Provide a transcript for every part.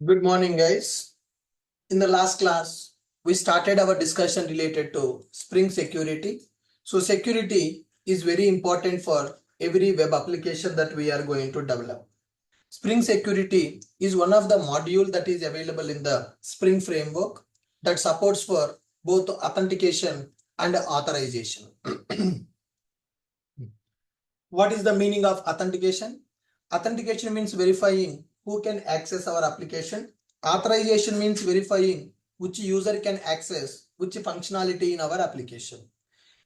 Good morning, guys. In the last class, we started our discussion related to Spring Security. So security is very important for every web application that we are going to develop. Spring Security is one of the module that is available in the Spring framework that supports for both authentication and authorization. What is the meaning of authentication? Authentication means verifying who can access our application. Authorization means verifying which user can access which functionality in our application.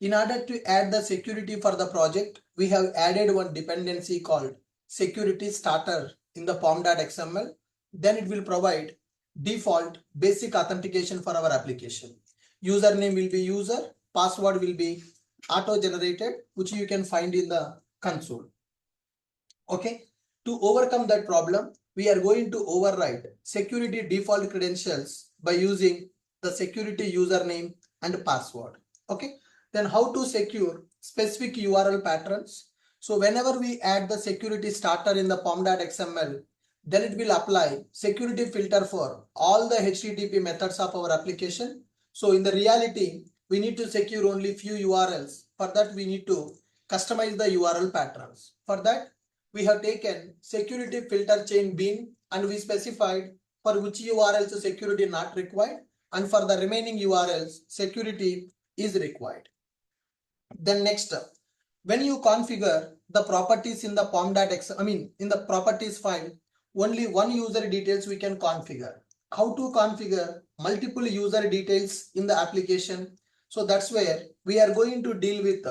In order to add the security for the project, we have added one dependency called security starter in the pom.xml. Then it will provide default basic authentication for our application. Username will be user, password will be auto-generated, which you can find in the console. Okay, to overcome that problem, we are going to override security default credentials by using the security username and password. Okay, then how to secure specific URL patterns? So whenever we add the security starter in the pom.xml, then it will apply security filter for all the HTTP methods of our application. So in the reality, we need to secure only few URLs. For that, we need to customize the URL patterns. For that, we have taken security filter chain bin and we specified for which URLs security not required, and for the remaining URLs security is required. Then next, when you configure the properties in the pom.xml, in the properties file, only one user details we can configure. How to configure multiple user details in the application? So that's where we are going to deal with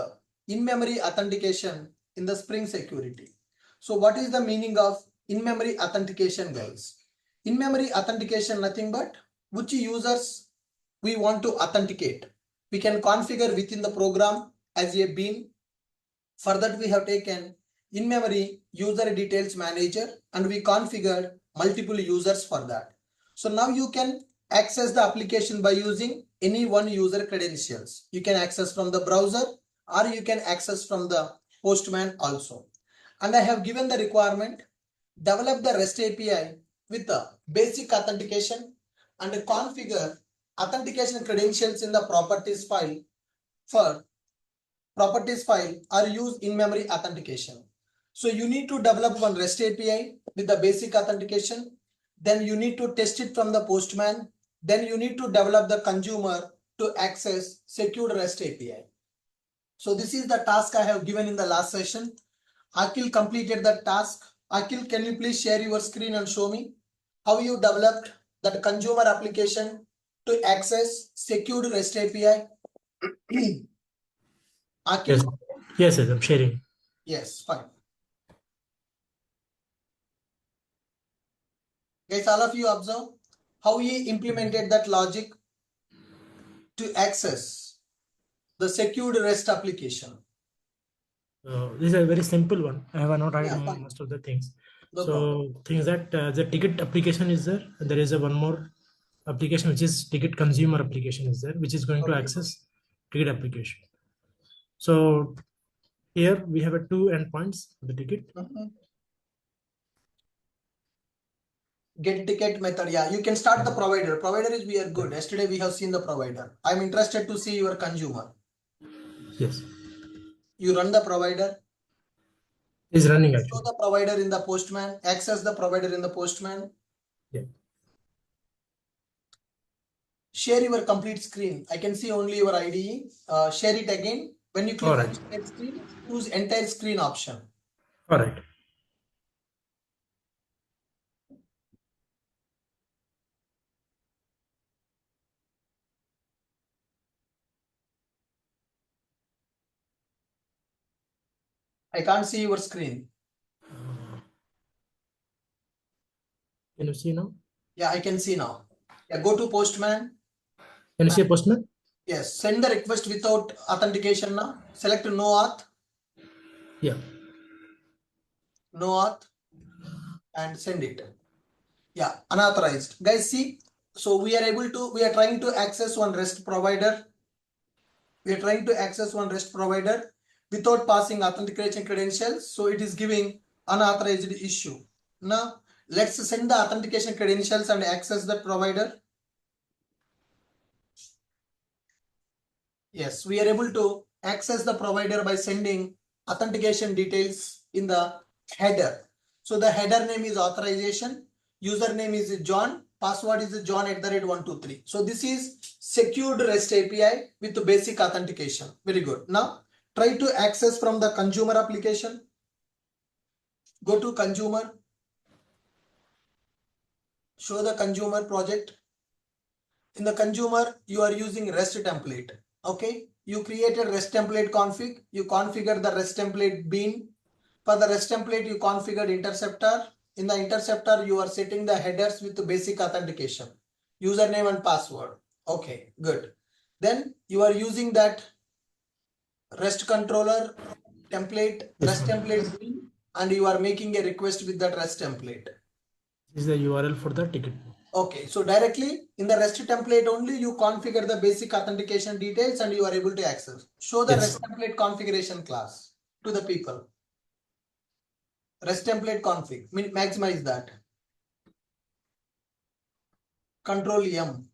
in-memory authentication in the Spring Security. So what is the meaning of in-memory authentication, guys? In-memory authentication nothing but which users we want to authenticate. We can configure within the program as a bin. For that, we have taken in-memory user details manager and we configured multiple users for that. So now you can access the application by using any one user credentials. You can access from the browser or you can access from the Postman also. And I have given the requirement, develop the REST API with the basic authentication and configure authentication credentials in the properties file for properties file or use in-memory authentication. So you need to develop one REST API with the basic authentication. Then you need to test it from the Postman. Then you need to develop the consumer to access secured REST API. So this is the task I have given in the last session. Akhil completed that task. Akhil, can you please share your screen and show me how you developed that consumer application to access secured REST API? Akhil? Yes, I'm sharing. Yes, fine. Guys, all of you observe how he implemented that logic to access the secured REST application. This is a very simple one. I have not tried most of the things. No so problem. things that the ticket application is there. And there is a one more application which is ticket consumer application is there, which is going to access ticket application. So here we have a two endpoints for the ticket. Get ticket method. Yeah, you can start the provider. Provider is we are good. Yesterday we have seen the provider. I'm interested to see your consumer. Yes. You run the provider. Is running actually. Show the provider in the Postman. Access the provider in the Postman. Yeah. Share your complete screen. I can see only your IDE. Share it again. When you click on share screen, choose entire screen option. All right. I can't see your screen. Can you see now? Yeah, I can see now. Yeah, go to Postman. Can you see a Postman? Yes, send the request without authentication now. Select no auth. Yeah. No auth and send it. Yeah, unauthorized. Guys, see, so we are trying to access one REST provider. We are trying to access one REST provider without passing authentication credentials. So it is giving unauthorized issue. Now, Let's send the authentication credentials and access the provider. Yes, we are able to access the provider by sending authentication details in the header. So the header name is authorization, username is John, password is John@123. So this is secured REST API with the basic authentication. Very good. Now try to access from the consumer application. Go to consumer, show the consumer project. In the consumer, you are using REST template. Okay, you created REST template config. You configure the REST template bean. For the REST template, you configured interceptor. In the interceptor, you are setting the headers with the basic authentication, username and password. Okay, good. Then you are using that REST controller template, Yes, REST ma'am. template bean, and you are making a request with that REST template. This is the URL for the ticket. Okay, so directly in the REST template only you configure the basic authentication details and you are able to access. Show the Yes. REST template configuration class to the people. REST template config, maximize that. Control M.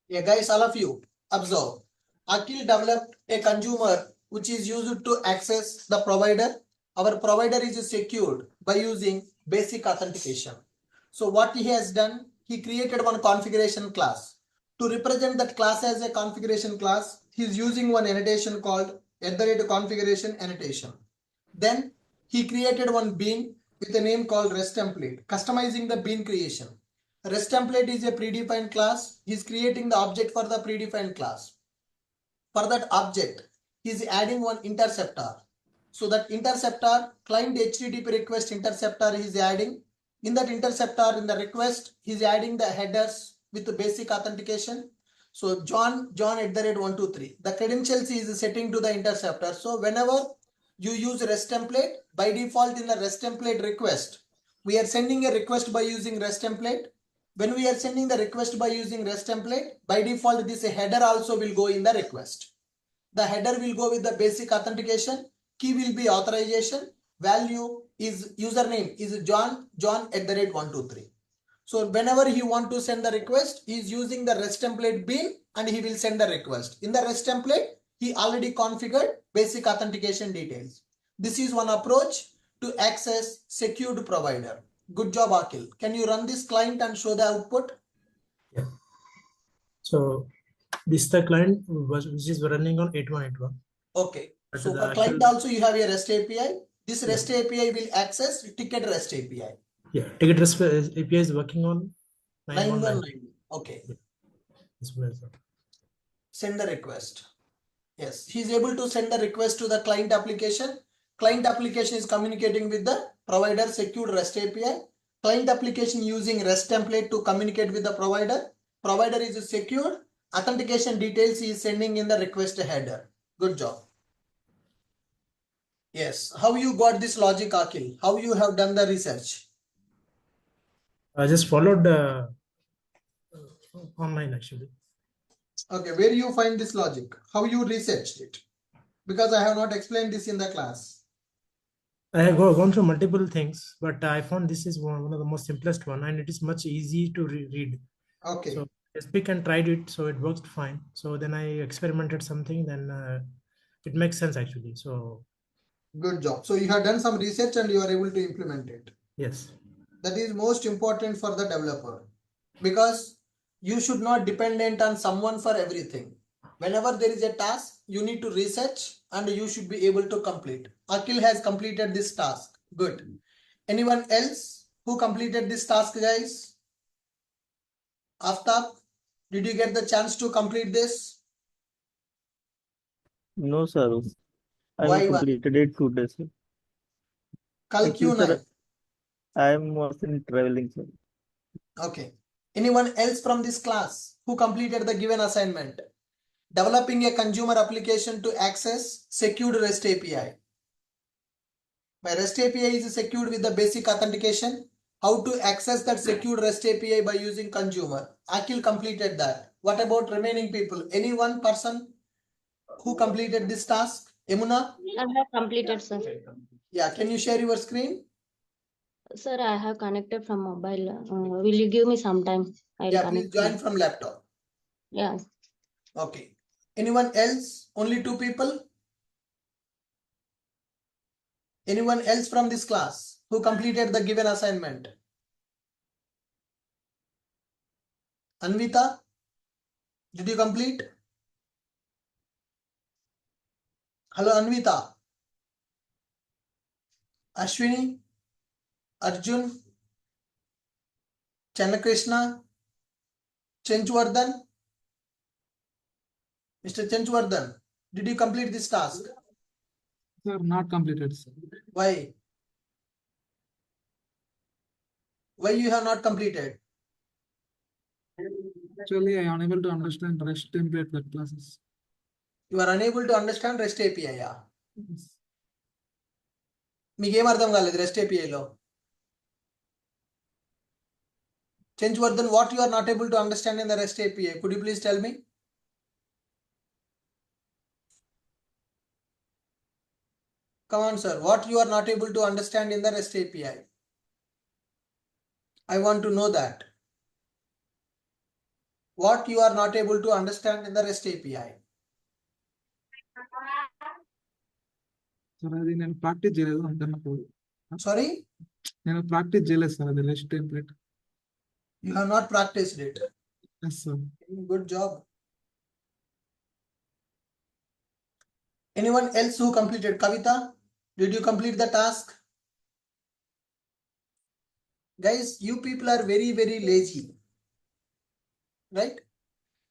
Yeah, guys, all of you observe. Akil developed a consumer which is used to access the provider. Our provider is secured by using basic authentication. So what he has done, he created one configuration class. To represent that class as a configuration class, he is using one annotation called @configuration annotation. Then he created one bean with a name called REST template, customizing the bean creation. REST template is a predefined class. He is creating the object for the predefined class. For that object, he is adding one interceptor. So that interceptor, client HTTP request interceptor he is adding. In that interceptor, in the request, he is adding the headers with the basic authentication. So John@123. The credentials he is setting to the interceptor. So whenever you use REST template, by default in the REST template request, we are sending a request by using REST template. When we are sending the request by using REST template, by default this header also will go in the request. The header will go with the basic authentication, key will be authorization, value is username is John@123. So whenever he want to send the request, he is using the REST template bean and he will send the request. In the REST template, he already configured basic authentication details. This is one approach to access secured provider. Good job, Akil. Can you run this client and show the output? Yeah. So this is the client which is running on 8181. Okay. But So the for client actual, also you have a REST API. This yeah, REST API will access ticket REST API. yeah, ticket API is working on 919. 919. Okay. Yeah, this was it. Send the request. Yes, he is able to send the request to the client application. Client application is communicating with the provider secured REST API. Client application using REST template to communicate with the provider. Provider is secured. Authentication details he is sending in the request header. Good job. Yes. How you got this logic, Akil? How you have done the research? I just followed online actually. Okay, where you find this logic? How you researched it? Because I have not explained this in the class. I have gone through multiple things, but I found this is one of the most simplest one, and it is much easy to read. Okay. So I speak and tried it, so it worked fine. So then I experimented something, then it makes sense actually. So Good job. So you have done some research and you are able to implement it. yes, That is most important for the developer because you should not dependent on someone for everything. Whenever there is a task, you need to research and you should be able to complete. Akil has completed this task. Good. Anyone else who completed this task, guys? Aftab, did you get the chance to complete this? No, sir. I Why? have completed it 2 days. Sir. Kal Actually, kyun sir, nahi? I am was in traveling, sir. Okay. Anyone else from this class who completed the given assignment? Developing a consumer application to access secured REST API. My REST API is secured with the basic authentication. How to access that secured REST API by using consumer? Akil completed that. What about remaining people? Any one person who completed this task? Yamuna? I have completed, sir. Yeah, can you share your screen? Sir, I have connected from mobile. Will you give me some time? I'll Yeah, please connect. join from laptop. Yeah. Okay. Anyone else? Only 2 people? Anyone else from this class who completed the given assignment? Anvita, did you complete? Hello, Anvita. Ashwini, Arjun, Channakrishna, Chenchvardhan. Mr. Chenchvardhan, did you complete this task? Sir, not completed, sir. Why? Why you have not completed? Actually, I am unable to understand REST template that classes. You are unable to understand REST API. Yes. మీకేం అర్థం కాలేదు REST API లో? Chenchvardhan, what you are not able to understand in the REST API? Could you please tell me? Come on, sir. What you are not able to understand in the REST API? I want to know that. What you are not able to understand in the REST API? Sir అది నేను practice చేయలేదు అంటే నాకు Sorry? నేను practice చేయలేదు sir అది REST template. You have not practiced it. Yes, sir. Good job. Anyone else who completed? Kavita, did you complete the task? Guys, you people are very, very lazy. Right?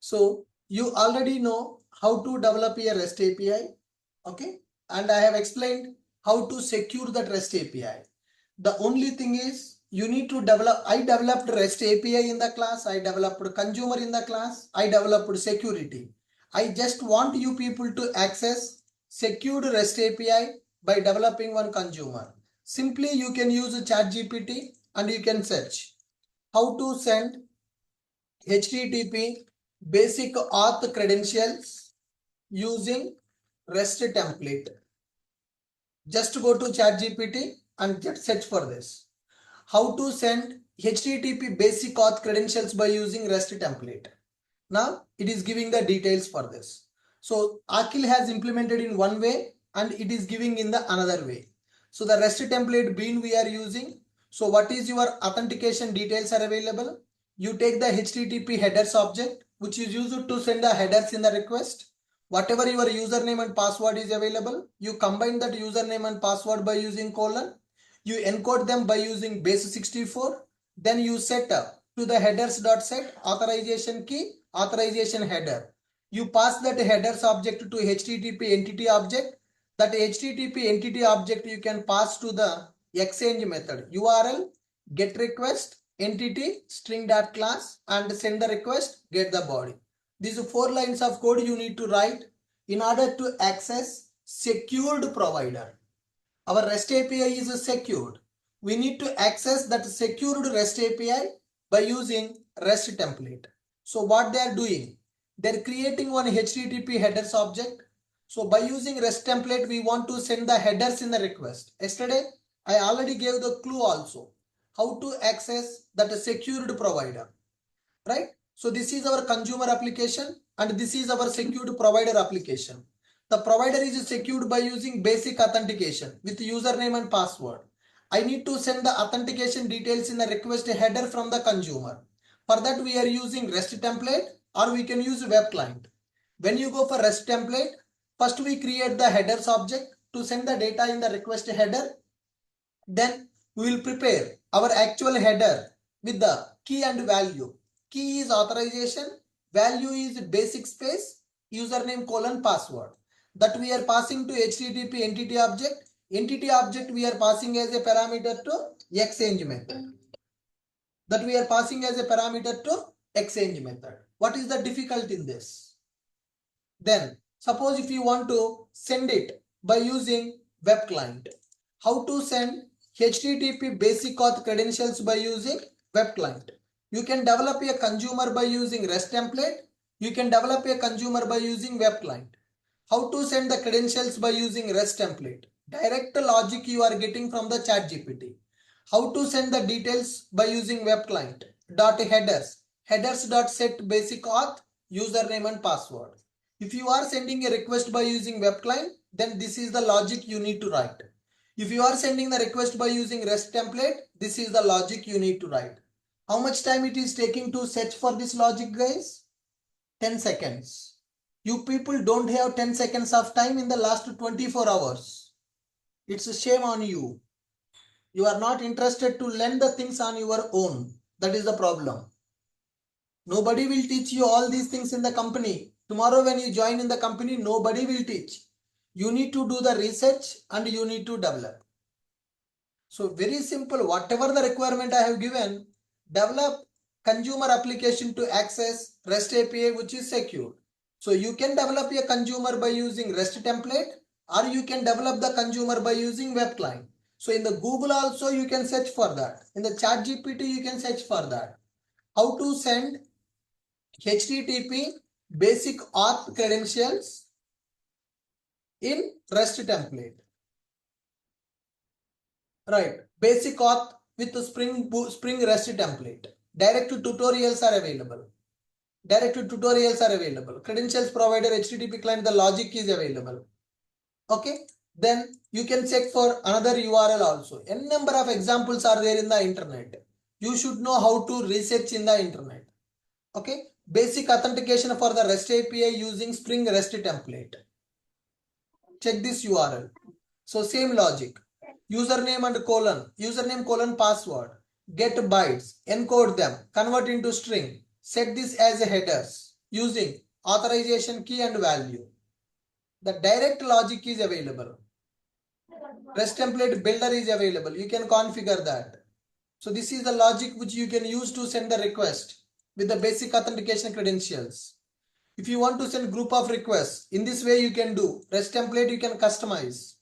So you already know how to develop a REST API. Okay? And I have explained how to secure that REST API. The only thing is you need to develop. I developed REST API in the class. I developed consumer in the class. I developed security. I just want you people to access secured REST API by developing one consumer. Simply you can use ChatGPT and you can search how to send HTTP basic auth credentials using REST template. Just go to ChatGPT and just search for this. How to send HTTP basic auth credentials by using REST template. Now it is giving the details for this. So Akil has implemented in one way and it is giving in the another way. So the REST template bean we are using. So what is your authentication details are available? You take the HTTP headers object which is used to send the headers in the request. Whatever your username and password is available, you combine that username and password by using colon. You encode them by using base 64. Then you set up to the headers.set authorization key, authorization header. You pass that headers object to HTTP entity object. That HTTP entity object you can pass to the exchange method URL get request entity string.class and send the request, get the body. These 4 lines of code you need to write in order to access secured provider. Our REST API is secured. We need to access that secured REST API by using REST template. So what they are doing, they're creating one HTTP headers object. So by using REST template, we want to send the headers in the request. Yesterday, I already gave the clue also how to access that secured provider, right? So this is our consumer application and this is our secured provider application. The provider is secured by using basic authentication with username and password. I need to send the authentication details in the request header from the consumer. For that we are using REST template or we can use web client. When you go for REST template, first we create the headers object to send the data in the request header. Then we will prepare our actual header with the key and value. Key is authorization, value is basic space, username colon password. That we are passing to HTTP entity object. Entity object we are passing as a parameter to exchange method. That we are passing as a parameter to exchange method. What is the difficulty in this? Then suppose if you want to send it by using web client, how to send HTTP basic auth credentials by using web client? You can develop a consumer by using REST template. You can develop a consumer by using web client. How to send the credentials by using REST template? Direct logic you are getting from the ChatGPT. How to send the details by using web client. Dot headers. Headers dot set basic auth, username and password. If you are sending a request by using web client, then this is the logic you need to write. If you are sending the request by using REST template, this is the logic you need to write. How much time it is taking to search for this logic, guys? 10 seconds. You people don't have 10 seconds of time in the last 24 hours. It's a shame on you. You are not interested to learn the things on your own. That is the problem. Nobody will teach you all these things in the company. Tomorrow when you join in the company, nobody will teach. You need to do the research and you need to develop. So very simple, whatever the requirement I have given, develop consumer application to access REST API which is secure. So you can develop a consumer by using REST template, or you can develop the consumer by using web client. So in the Google also you can search for that. In the ChatGPT you can search for that. How to send HTTP basic auth credentials in REST template. Right, basic auth with the Spring REST template. Direct tutorials are available. Credentials provider, HTTP client, the logic is available. Okay, then you can check for another URL also. N number of examples are there in the internet. You should know how to research in the internet. Okay, basic authentication for the REST API using Spring REST template. Check this URL. So same logic. Username colon password. Get bytes, encode them, convert into string. Set this as a headers using authorization key and value. The direct logic is available. REST template builder is available. You can configure that. So this is the logic which you can use to send the request with the basic authentication credentials. If you want to send group of requests, in this way you can do. REST template you can customize.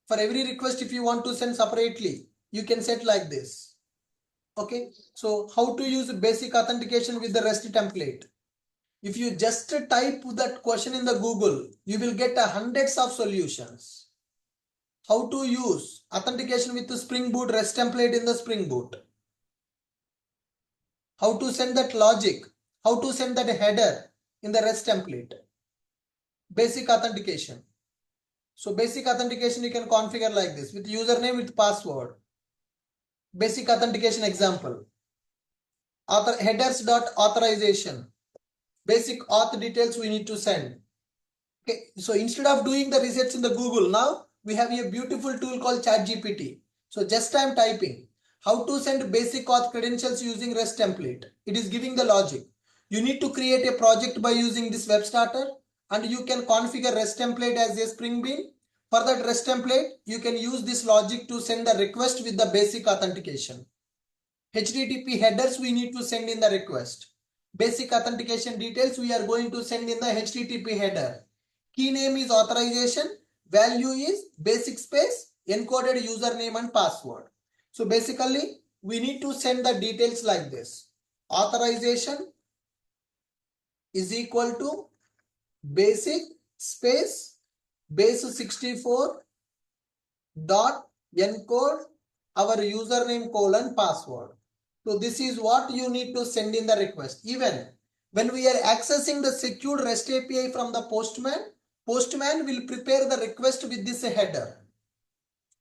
For every request, if you want to send separately, you can set like this. Okay, so how to use basic authentication with the REST template? If you just type that question in the Google, you will get hundreds of solutions. How to use authentication with the Spring Boot REST template in the Spring Boot. How to send that logic. How to send that header in the REST template. Basic authentication. So basic authentication you can configure like this with username with password. Basic authentication example. Headers.authorization. Basic auth details we need to send. Okay, so instead of doing the research in the Google, now we have a beautiful tool called ChatGPT. So just I am typing how to send basic auth credentials using REST template. It is giving the logic. You need to create a project by using this web starter, and you can configure REST template as a Spring Bean. For that REST template, you can use this logic to send the request with the basic authentication. HTTP headers we need to send in the request. Basic authentication details we are going to send in the HTTP header. Key name is authorization. Value is basic space, encoded username and password. So basically, we need to send the details like this. Authorization is equal to basic space base 64 dot encode our username colon password. So this is what you need to send in the request. Even when we are accessing the secured REST API from the Postman will prepare the request with this header.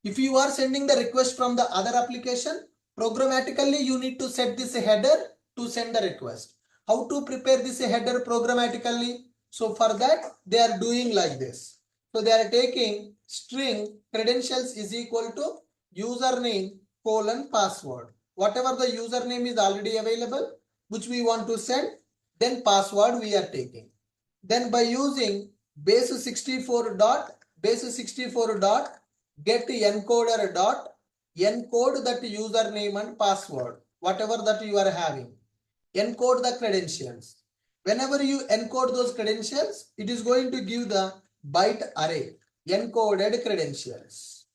If you are sending the request from the other application, programmatically you need to set this header to send the request. How to prepare this header programmatically? So for that they are doing like this. So they are taking string credentials is equal to username colon password. Whatever the username is already available, which we want to send, then password we are taking. Then by using base 64 dot get encoder dot encode that username and password, whatever that you are having. Encode the credentials. Whenever you encode those credentials, it is going to give the byte array, encoded credentials.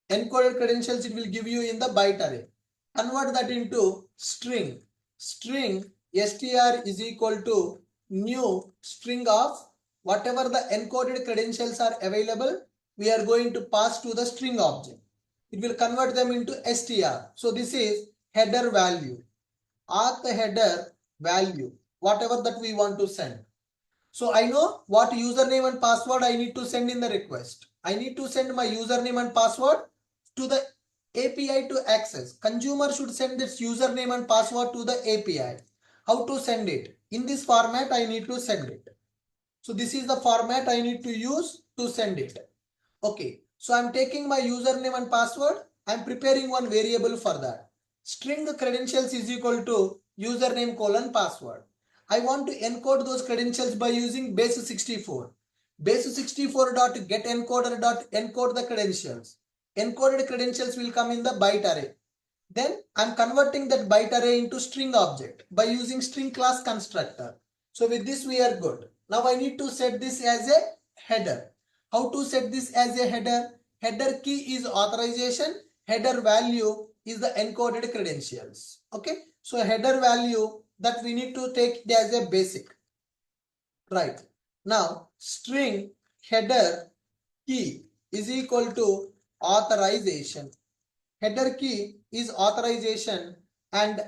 Encoded credentials it will give you in the byte array. Convert that into string. String str is equal to new string of whatever the encoded credentials are available, we are going to pass to the string object. it will convert them into str. So this is header value, auth header value, whatever that we want to send. So I know what username and password I need to send in the request. I need to send my username and password to the API to access. Consumer should send its username and password to the API. How to send it? In this format I need to send it. So this is the format I need to use to send it. Okay, so I'm taking my username and password. I'm preparing one variable for that. String credentials is equal to username colon password. I want to encode those credentials by using base 64. Base 64 dot get encoder dot encode the credentials. Encoded credentials will come in the byte array. Then I'm converting that byte array into string object by using string class constructor. So with this we are good. Now I need to set this as a header. How to set this as a header? Header key is authorization. Header value is the encoded credentials. Okay. So header value that we need to take it as a basic. Right. Now string header key is equal to authorization. Header key is authorization and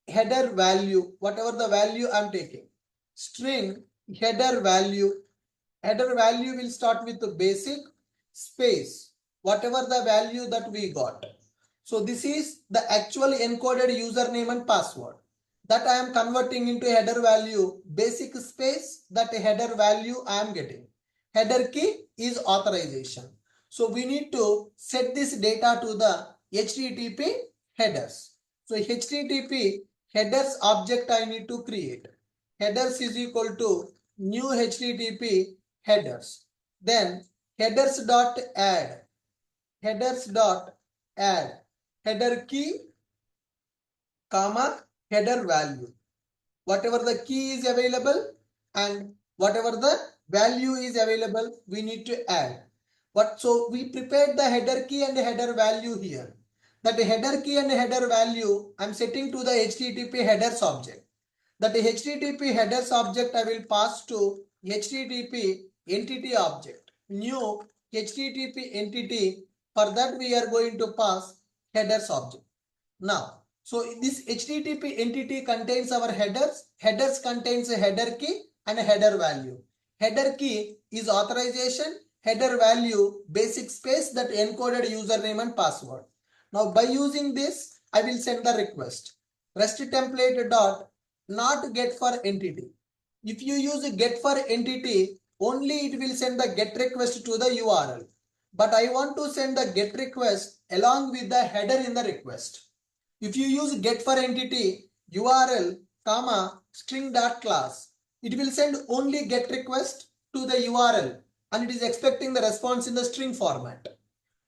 header value, whatever the value I'm taking. String header value will start with the basic space, whatever the value that we got. So this is the actual encoded username and password that I am converting into header value, basic space, that header value I am getting. Header key is authorization. So we need to set this data to the HTTP headers. So HTTP headers object I need to create. Headers is equal to new HTTP headers. Then headers dot add header key comma header value. Whatever the key is available and whatever the value is available, we need to add. So we prepared the header key and header value here. That header key and header value I'm setting to the HTTP headers object. That HTTP headers object I will pass to HTTP entity object. New HTTP entity, for that we are going to pass headers object. Now, so this HTTP entity contains our headers. Headers contains a header key and a header value. Header key is authorization. Header value basic space that encoded username and password. Now by using this, I will send the request. REST template dot not get for entity. If you use get for entity, only it will send the get request to the URL. But I want to send the get request along with the header in the request. If you use get for entity URL comma string dot class, it will send only get request to the URL and it is expecting the response in the string format.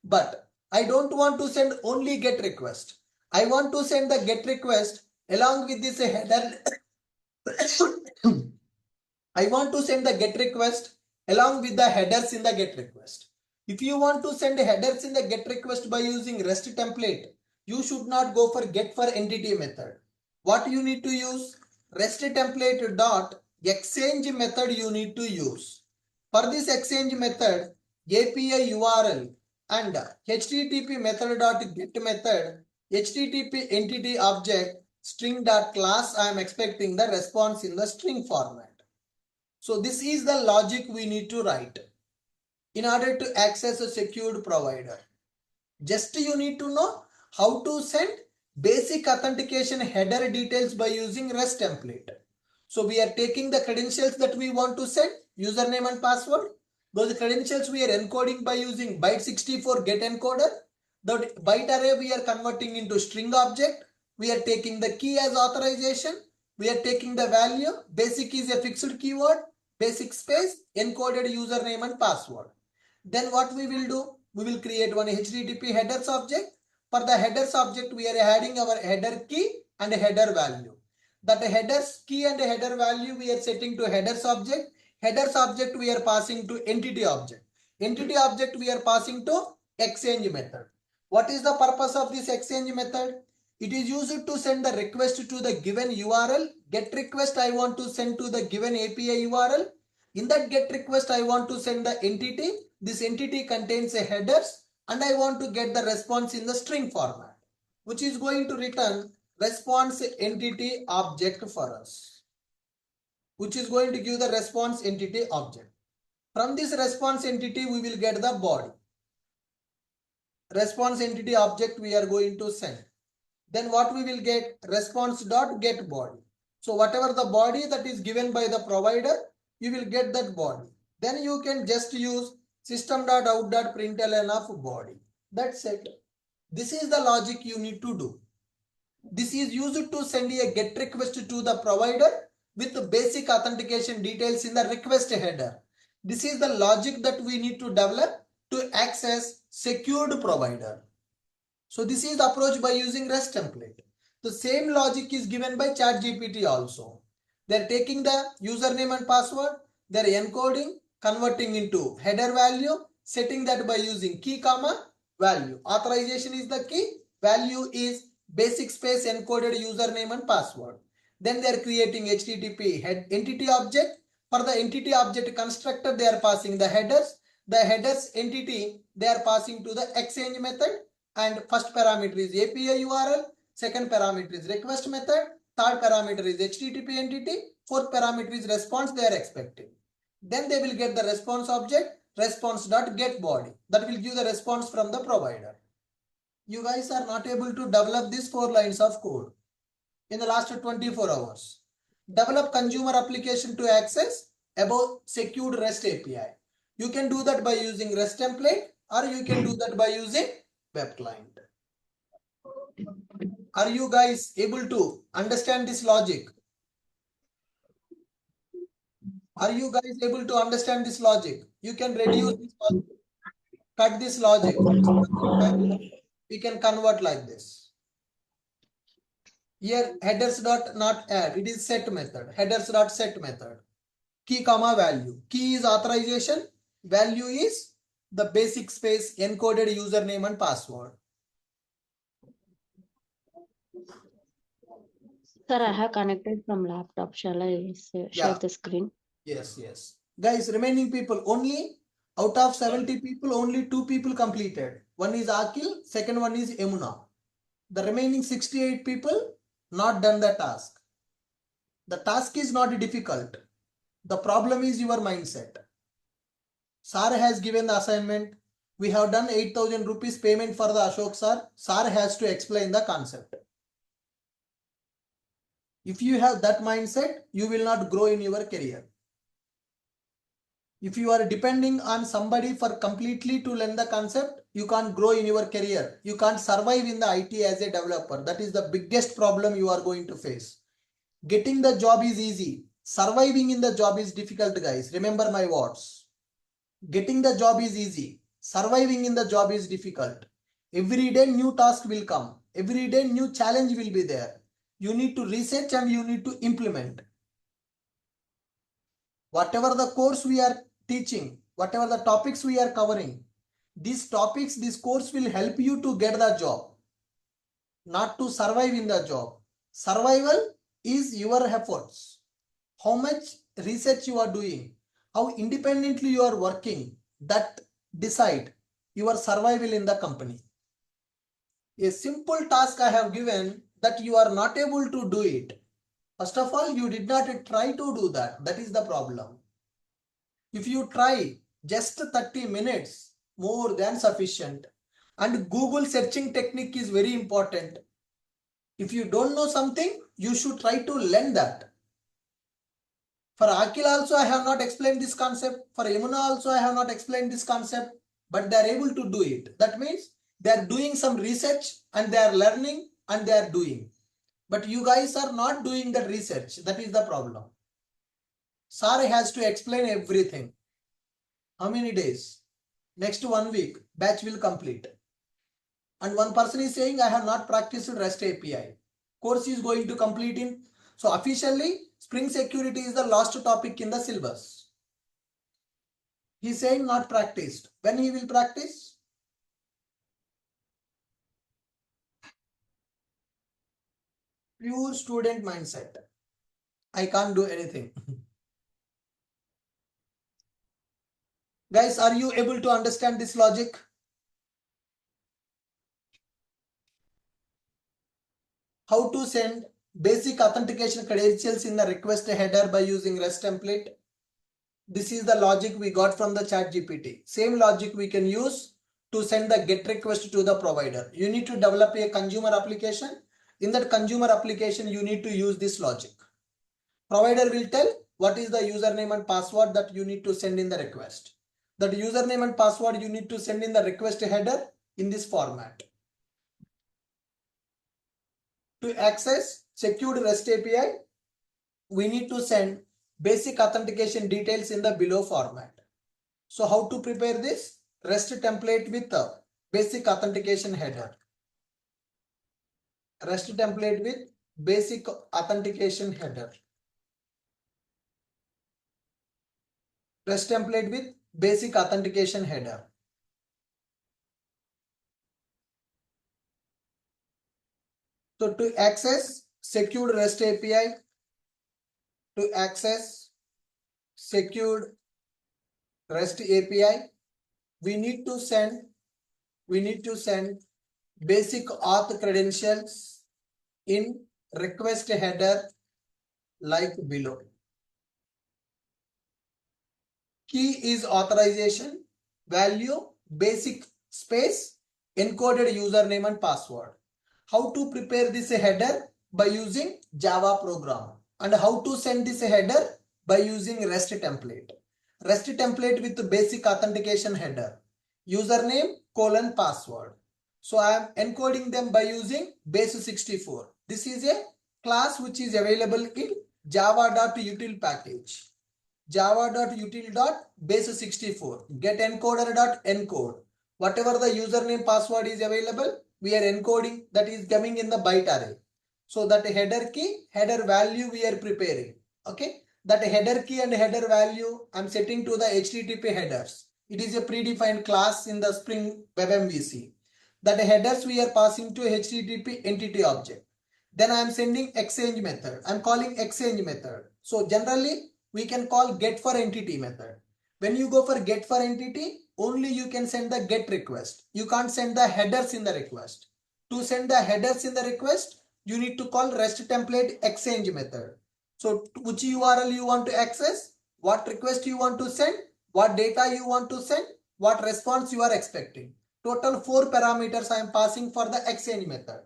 But I don't want to send only get request. I want to send the get request along with this header. I want to send the get request along with the headers in the get request. If you want to send headers in the get request by using REST template, you should not go for get for entity method. What you need to use? REST template dot exchange method you need to use. For this exchange method, API URL and HTTP method dot get method, HTTP entity object string dot class, I am expecting the response in the string format. So this is the logic we need to write in order to access a secured provider. Just you need to know how to send basic authentication header details by using REST template. So we are taking the credentials that we want to send, username and password. Those credentials we are encoding by using byte 64 get encoder. The byte array we are converting into string object. We are taking the key as authorization. We are taking the value. Basic is a fixed keyword. Basic space, encoded username and password. Then what we will do? We will create one HTTP headers object. For the headers object, we are adding our header key and header value. That headers key and header value we are setting to headers object. Headers object we are passing to entity object. Entity object we are passing to exchange method. What is the purpose of this exchange method? It is used to send the request to the given URL. Get request I want to send to the given API URL. In that get request I want to send the entity. This entity contains a headers and I want to get the response in the string format, which is going to return response entity object for us, which is going to give the response entity object. From this response entity, we will get the body. Response entity object we are going to send. Then what we will get? Response dot get body. So whatever the body that is given by the provider, you will get that body. Then you can just use system.out.println of body. That's it. This is the logic you need to do. This is used to send a GET request to the provider with basic authentication details in the request header. This is the logic that we need to develop to access secured provider. So this is the approach by using REST template. The same logic is given by ChatGPT also. They're taking the username and password, they're encoding, converting into header value, setting that by using key comma value. Authorization is the key, value is basic space encoded username and password. Then they are creating HTTP head entity object. For the entity object constructor, they are passing the headers. The headers entity they are passing to the exchange method, and first parameter is API URL, second parameter is request method, third parameter is HTTP entity, fourth parameter is response they are expecting. Then they will get the response object, response.getBody, that will give the response from the provider. You guys are not able to develop these 4 lines of code in the last 24 hours. Develop consumer application to access above secured REST API. You can do that by using REST template, or you can do that by using web client. Are you guys able to understand this logic? Are you guys able to understand this logic? You can reduce this logic, cut this logic. We can convert like this. Here headers dot not add, it is set method. Headers dot set method. Key comma value. Key is authorization, value is the basic space encoded username and password. Sir, I have connected from laptop. Shall I share the screen? Yes. Guys, remaining people, only out of 70 people, only 2 people completed. One is Akil, second one is Emuna. The remaining 68 people not done the task. The task is not difficult. The problem is your mindset. Sir has given the assignment. We have done 8,000 rupees payment for the Ashok sir. Sir has to explain the concept. If you have that mindset, you will not grow in your career. If you are depending on somebody for completely to learn the concept, you can't grow in your career. You can't survive in the IT as a developer. That is the biggest problem you are going to face. Getting the job is easy. Surviving in the job is difficult, guys. Remember my words. Getting the job is easy. Surviving in the job is difficult. Every day new task will come. Every day new challenge will be there. You need to research and you need to implement. Whatever the course we are teaching, whatever the topics we are covering, these topics, this course will help you to get the job, not to survive in the job. Survival is your efforts. How much research you are doing, how independently you are working, that decide your survival in the company. A simple task I have given that you are not able to do it. First of all, you did not try to do that. That is the problem. If you try just 30 minutes, more than sufficient. And Google searching technique is very important. If you don't know something, you should try to learn that. For Akil also, I have not explained this concept. For Yamuna also, I have not explained this concept. But they are able to do it. That means they are doing some research and they are learning and they are doing. But you guys are not doing the research. That is the problem. Sir has to explain everything. How many days? Next 1 week, batch will complete. And one person is saying, I have not practiced REST API. Course is going to complete in. So officially, Spring Security is the last topic in the syllabus. He is saying not practiced. When he will practice? Pure student mindset. I can't do anything. Guys, are you able to understand this logic? how to send basic authentication credentials in the request header by using REST template. This is the logic we got from the ChatGPT. Same logic we can use to send the GET request to the provider. You need to develop a consumer application. In that consumer application, you need to use this logic. Provider will tell what is the username and password that you need to send in the request. That username and password you need to send in the request header in this format. To access secured REST API, we need to send basic authentication details in the below format. So how to prepare this? REST template with a basic authentication header. REST template with basic authentication header. REST template with basic authentication header. So to access secured REST API, to access secured REST API, we need to send basic auth credentials in request header like below. Key is authorization, value, basic space, encoded username and password. How to prepare this header? By using Java program. And how to send this header? By using REST template. REST template with basic authentication header. Username, password. So I am encoding them by using base64. This is a class which is available in java.util package. java.util.base64 get encoder.encode. Whatever the username password is available, we are encoding, that is coming in the byte array. So that header key, header value we are preparing. Okay, that header key and header value I'm setting to the HTTP headers. It is a predefined class in the Spring Web MVC. That headers we are passing to HTTP entity object. Then I am sending exchange method. I'm calling exchange method. So generally we can call get for entity method. When you go for get for entity, only you can send the get request. You can't send the headers in the request. To send the headers in the request, you need to call REST template exchange method. So which URL you want to access, what request you want to send, what data you want to send, what response you are expecting. Total 4 parameters I am passing for the exchange method.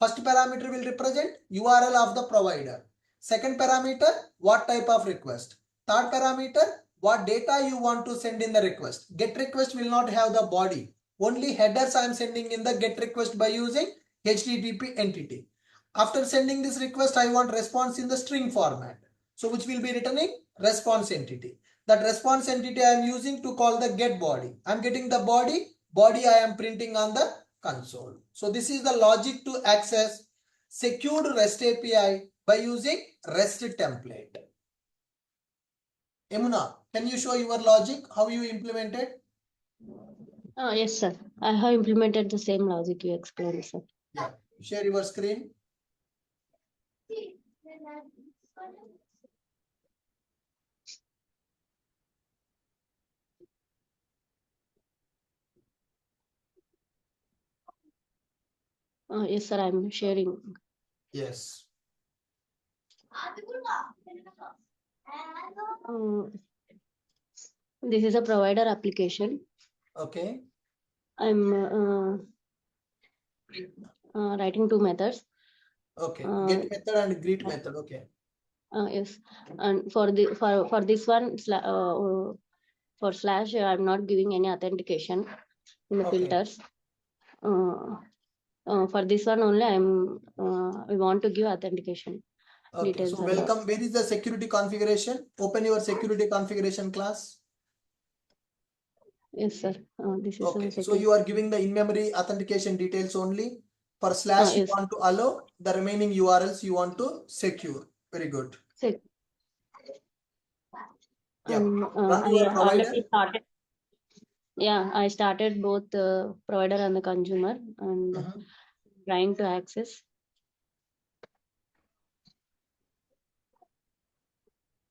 First parameter will represent URL of the provider. Second parameter, what type of request. Third parameter, what data you want to send in the request. Get request will not have the body. Only headers I am sending in the get request by using HTTP entity. After sending this request, I want response in the string format. So which will be returning response entity. That response entity I am using to call the get body. I am getting the body I am printing on the console. So this is the logic to access secured REST API by using REST template. Yamuna, can you show your logic, how you implemented? Yes, sir. I have implemented the same logic you explained, sir. Yeah, share your screen. Yes, sir. I'm sharing. Yes. This is a provider application. Okay. I'm writing 2 methods. Okay. Get method and greet method. Okay. Yes, and for this one for slash, I'm not giving any authentication in the Okay. filters. For this one only, we want to give authentication Okay. details. So welcome. Where is the security configuration? Open your security configuration class. Yes, sir. This is Okay. So you are giving the in-memory authentication details only. For slash, you yes. want to allow. The remaining URLs you want to secure. Very good. Yeah. Run your I provider. already started. Yeah, I started both the provider and the consumer and trying to access.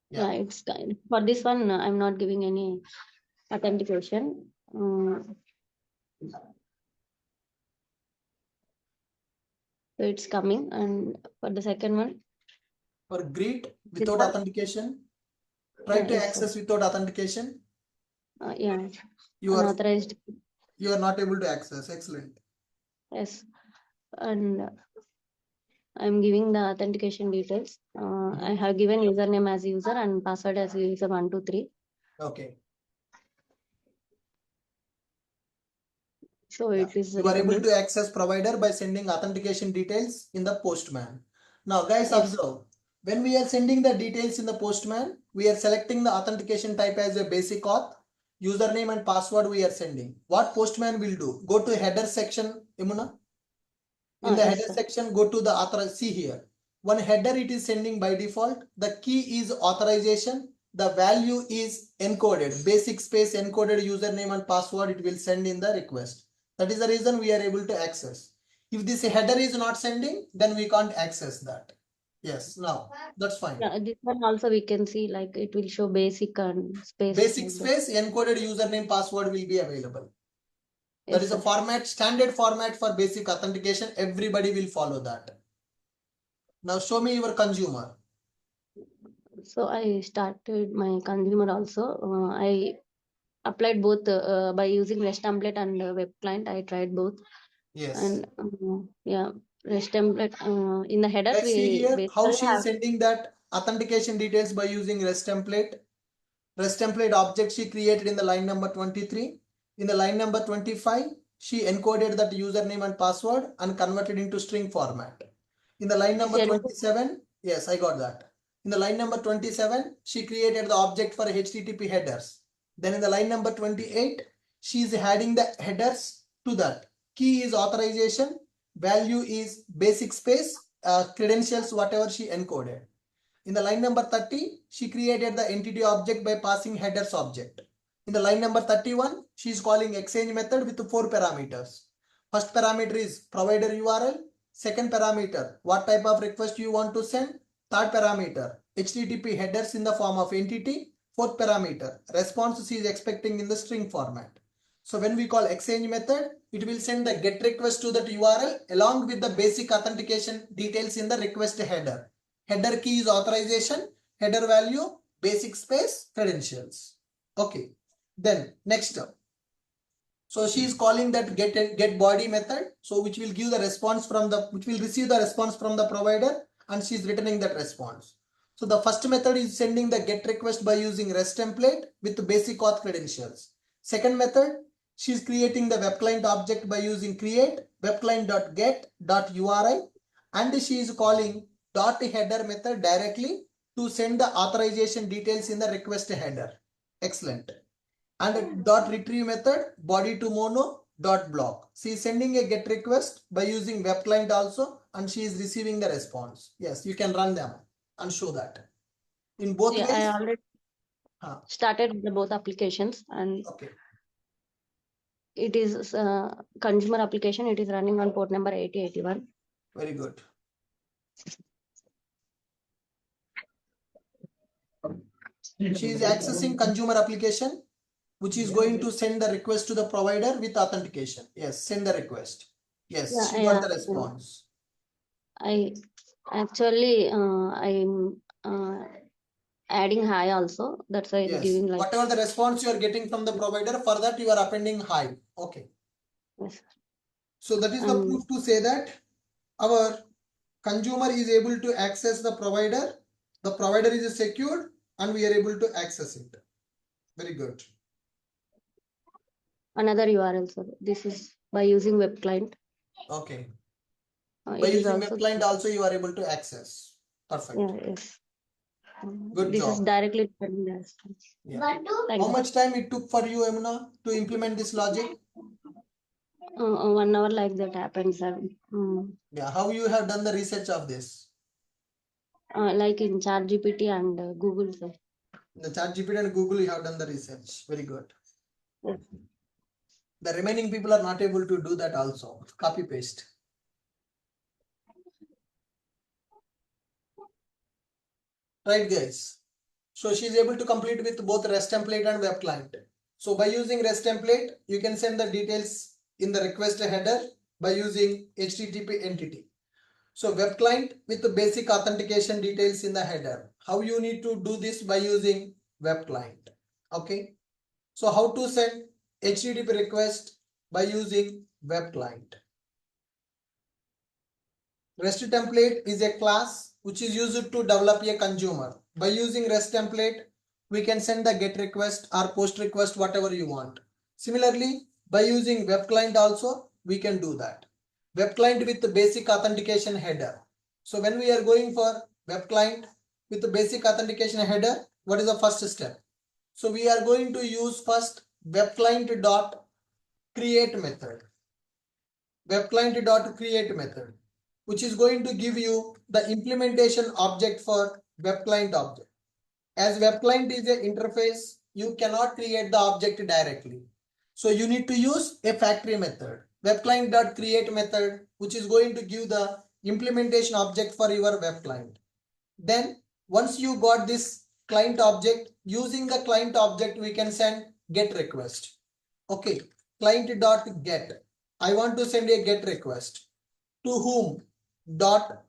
Yeah, it's for this one. I'm not giving any authentication. So it's coming. And for the second one, For greet without one? authentication, try Yeah, to yes, sir. access without authentication. Yeah, You are unauthorized. not able to access. Excellent. Yes, and I'm giving the authentication details. I have given username as user and password as user 123. Okay. So Yeah. it is You are able returning. to access provider by sending authentication details in the postman. Now guys, Yes. observe, when we are sending the details in the postman, we are selecting the authentication type as a basic auth, username and password we are sending. What postman will do? Go to header section, Yamuna. In the Yes, header sir. section, go to the author. See here, one header it is sending by default. The key is authorization. The value is encoded, basic space encoded username and password it will send in the request. That is the reason we are able to access. If this header is not sending, then we can't access that. Yes, now that's fine. Yeah, this one also we can see like it will show basic and space. Basic like that. space encoded username password will be available. That Yes, is a sir. format, standard format for basic authentication. Everybody will follow that. Now show me your consumer. So I started my consumer also. I applied both by using REST template and web client. I tried both. Yes. And yeah, REST template in the headers Let's see we here how basically she have. is sending that authentication details by using REST template. REST template object she created in the line number 23. In the line number 25, she encoded that username and password and converted into string format. In the line number 27, yes, I got that. In the line number 27, she created the object for HTTP headers. Then in the line number 28, she is adding the headers to that. Key is authorization, value is basic space, credentials, whatever she encoded. In the line number 30, she created the entity object by passing headers object. In the line number 31, she is calling exchange method with 4 parameters. First parameter is provider URL. Second parameter, what type of request you want to send. Third parameter, HTTP headers in the form of entity. Fourth parameter, response she is expecting in the string format. So when we call exchange method, it will send the get request to that URL along with the basic authentication details in the request header. Header key is authorization, header value, basic space, credentials. Okay. Then next up. So she is calling that get body method. So which will give the response from the, which will receive the response from the provider and she is returning that response. So the first method is sending the get request by using REST template with basic auth credentials. Second method, she is creating the web client object by using create webclient.get.uri and she is calling .header method directly to send the authorization details in the request header. Excellent. And dot retrieve method body to mono dot block. She is sending a get request by using web client also and she is receiving the response. Yes, you can run them and show that. In both Yeah, ways. I already started the both applications and Okay. it is consumer application. It is running on port number 8081. Very good. She is accessing consumer application which is going to send the request to the provider with authentication. Yes, send the request. Yes, Yeah, she got the response. I actually I'm adding hi also. That's why it's Yes, giving like. whatever the response you are getting from the provider, for that you are appending hi. Okay. Yes. So that is the proof to say that our consumer is able to access the provider is secured and we are able to access it. Very good. Another URL, sir. This is by using web client. Okay. By It is using also web client also you are able to access. Perfect. yeah, yes. Good This job. is directly depending on this. Yeah. How much time it took for you, Emuna, to implement this logic? 1 hour like that happens, sir. Yeah. How you have done the research of this? Like in ChatGPT and Google, sir. In the ChatGPT and Google you have done the research. Very good. Yes. The remaining people are not able to do that also. Copy paste. Right, guys. So she is able to complete with both REST template and web client. So by using REST template, you can send the details in the request header by using HTTP entity. So web client with the basic authentication details in the header. How you need to do this by using web client. Okay. So how to send HTTP request by using web client. REST template is a class which is used to develop a consumer. By using REST template, we can send the GET request or POST request, whatever you want. Similarly, by using web client also, we can do that. Web client with the basic authentication header. So when we are going for web client with the basic authentication header, what is the first step? So we are going to use first web client dot create method. Web client dot create method, which is going to give you the implementation object for web client object. As web client is an interface, you cannot create the object directly. So you need to use a factory method. Web client dot create method, which is going to give the implementation object for your web client. Then once you got this client object, using the client object, we can send GET request. Okay, client dot get. I want to send a GET request. To whom? Dot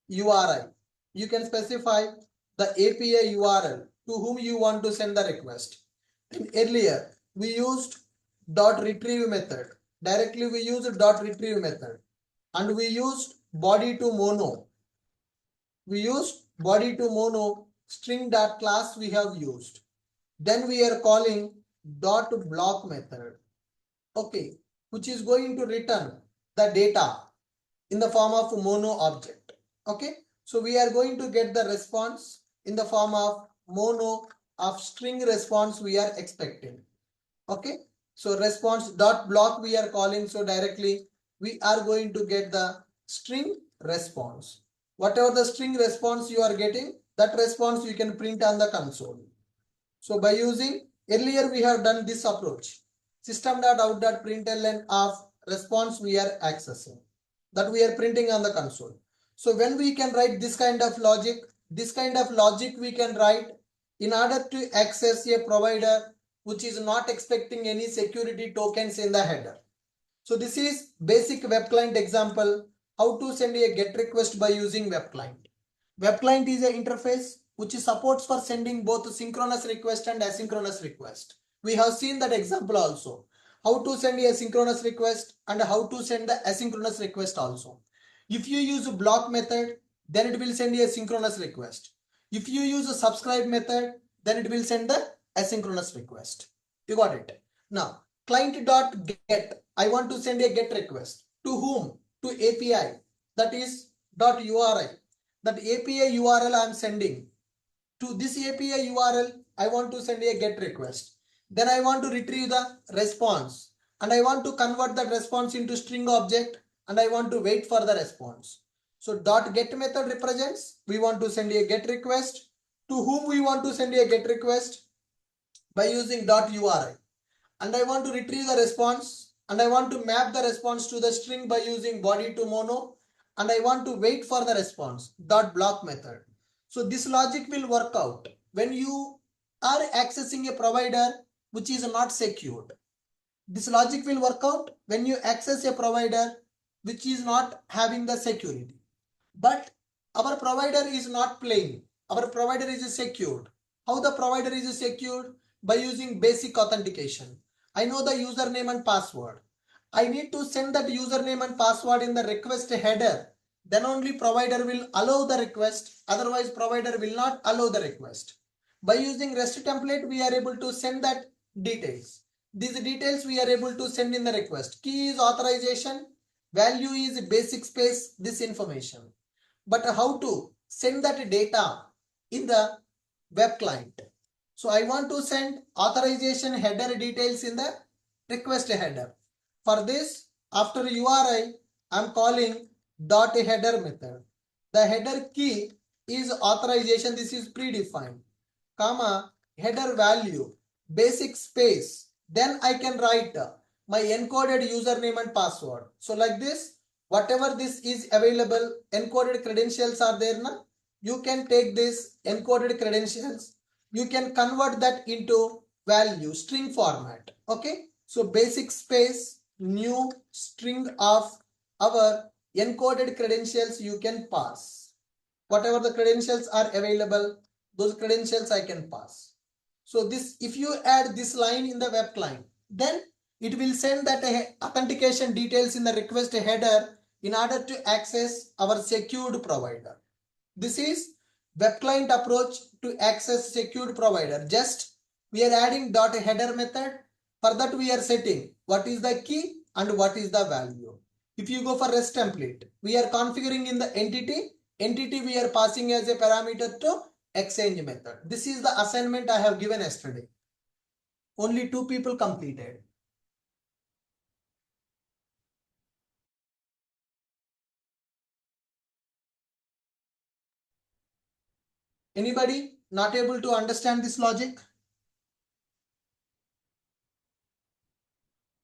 URI. You can specify the API URL to whom you want to send the request. And earlier we used dot retrieve method. Directly we used dot retrieve method, and we used body to mono. We used body to mono string dot class we have used. Then we are calling dot block method. Okay, which is going to return the data in the form of mono object. Okay, so we are going to get the response in the form of mono of string response we are expecting. Okay, so response dot block we are calling, so directly we are going to get the string response. Whatever the string response you are getting, that response you can print on the console. So by using, earlier we have done this approach, system.out.println of response we are accessing, that we are printing on the console. So when we can write this kind of logic we can write in order to access a provider which is not expecting any security tokens in the header. So this is basic web client example, how to send a GET request by using web client. Web client is an interface which supports for sending both synchronous request and asynchronous request. We have seen that example also, how to send a synchronous request and how to send the asynchronous request also. If you use a block method, then it will send a synchronous request. If you use a subscribe method, then it will send the asynchronous request. You got it. Now client.get, I want to send a GET request. To whom? To API, that is .URI. That API URL I am sending. To this API URL, I want to send a GET request. Then I want to retrieve the response, and I want to convert that response into string object, and I want to wait for the response. So .get method represents we want to send a GET request. To whom we want to send a GET request? By using .URI. And I want to retrieve the response, and I want to map the response to the string by using body to mono, and I want to wait for the response, .block method. So this logic will work out when you are accessing a provider which is not secured. This logic will work out when you access a provider which is not having the security. But our provider is not plain. Our provider is secured. How the provider is secured? By using basic authentication. I know the username and password. I need to send that username and password in the request header. Then only provider will allow the request. Otherwise provider will not allow the request. By using REST template, we are able to send that details. These details we are able to send in the request. Key is authorization. Value is basic space, this information. But how to send that data in the web client? So I want to send authorization header details in the request header. For this, after URI, I am calling .header method. The header key is authorization. This is predefined, comma, header value, basic space. Then I can write my encoded username and password. So like this, whatever this is available, encoded credentials are there now. You can take this encoded credentials, you can convert that into value string format. Okay, so basic space new string of our encoded credentials you can pass. Whatever the credentials are available, those credentials I can pass. So this, if you add this line in the web client, then it will send that authentication details in the request header in order to access our secured provider. This is web client approach to access secured provider. Just we are adding dot header method. For that we are setting what is the key and what is the value. If you go for REST template, we are configuring in the entity we are passing as a parameter to exchange method. This is the assignment I have given yesterday. Only 2 people completed. Anybody not able to understand this logic?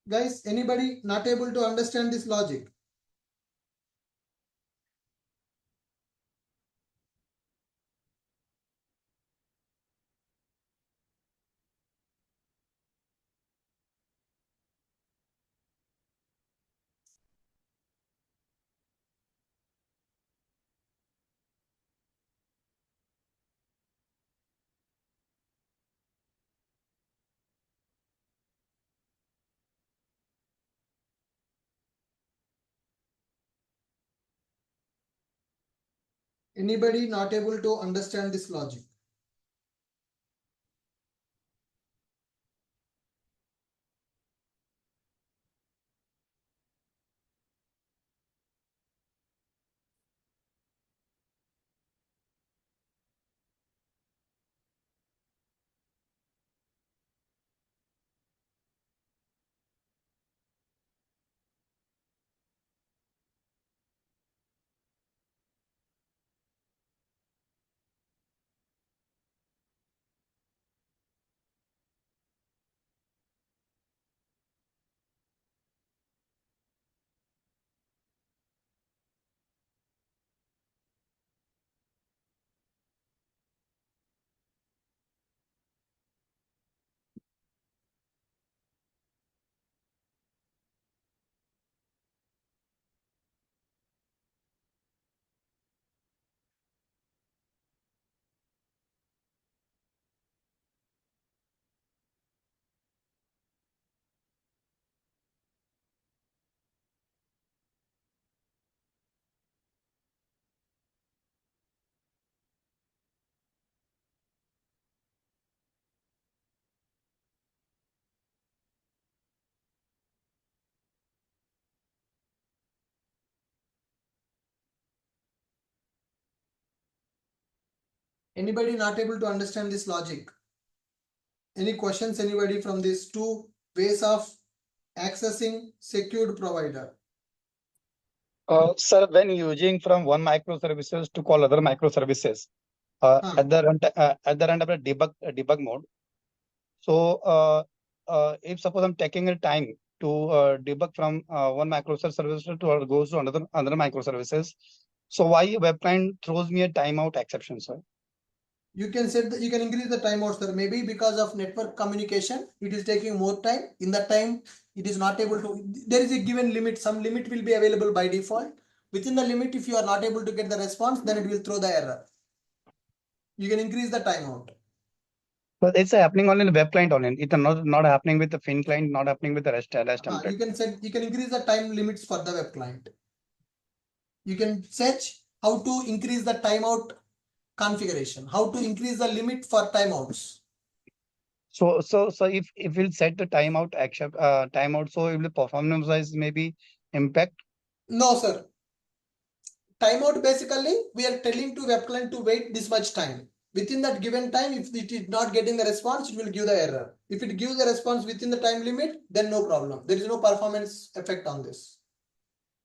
Guys, anybody not able to understand this logic? Anybody not able to understand this logic? Anybody not able to understand this logic? Any questions, anybody, from these 2 ways of accessing secured provider? Sir, when using from one microservices to call other microservices, at the end of the debug mode. So, if suppose I'm taking a time to debug from one microservice to or goes to another microservices, so why web client throws me a timeout exception, sir? You can set you can increase the timeout, sir. Maybe because of network communication, it is taking more time. In that time, it is not able to. There is a given limit. Some limit will be available by default. Within the limit, if you are not able to get the response, then it will throw the error. You can increase the timeout. But it's happening only in the web client only. It's not happening with the fin client, not happening with the REST template. You can increase the time limits for the web client. You can search how to increase the timeout configuration, how to increase the limit for timeouts. So if we'll set the timeout action timeout, so if the performance wise maybe impact. No, sir. Timeout, basically we are telling to web client to wait this much time. Within that given time, if it is not getting the response, it will give the error. If it gives the response within the time limit, then no problem. There is no performance effect on this.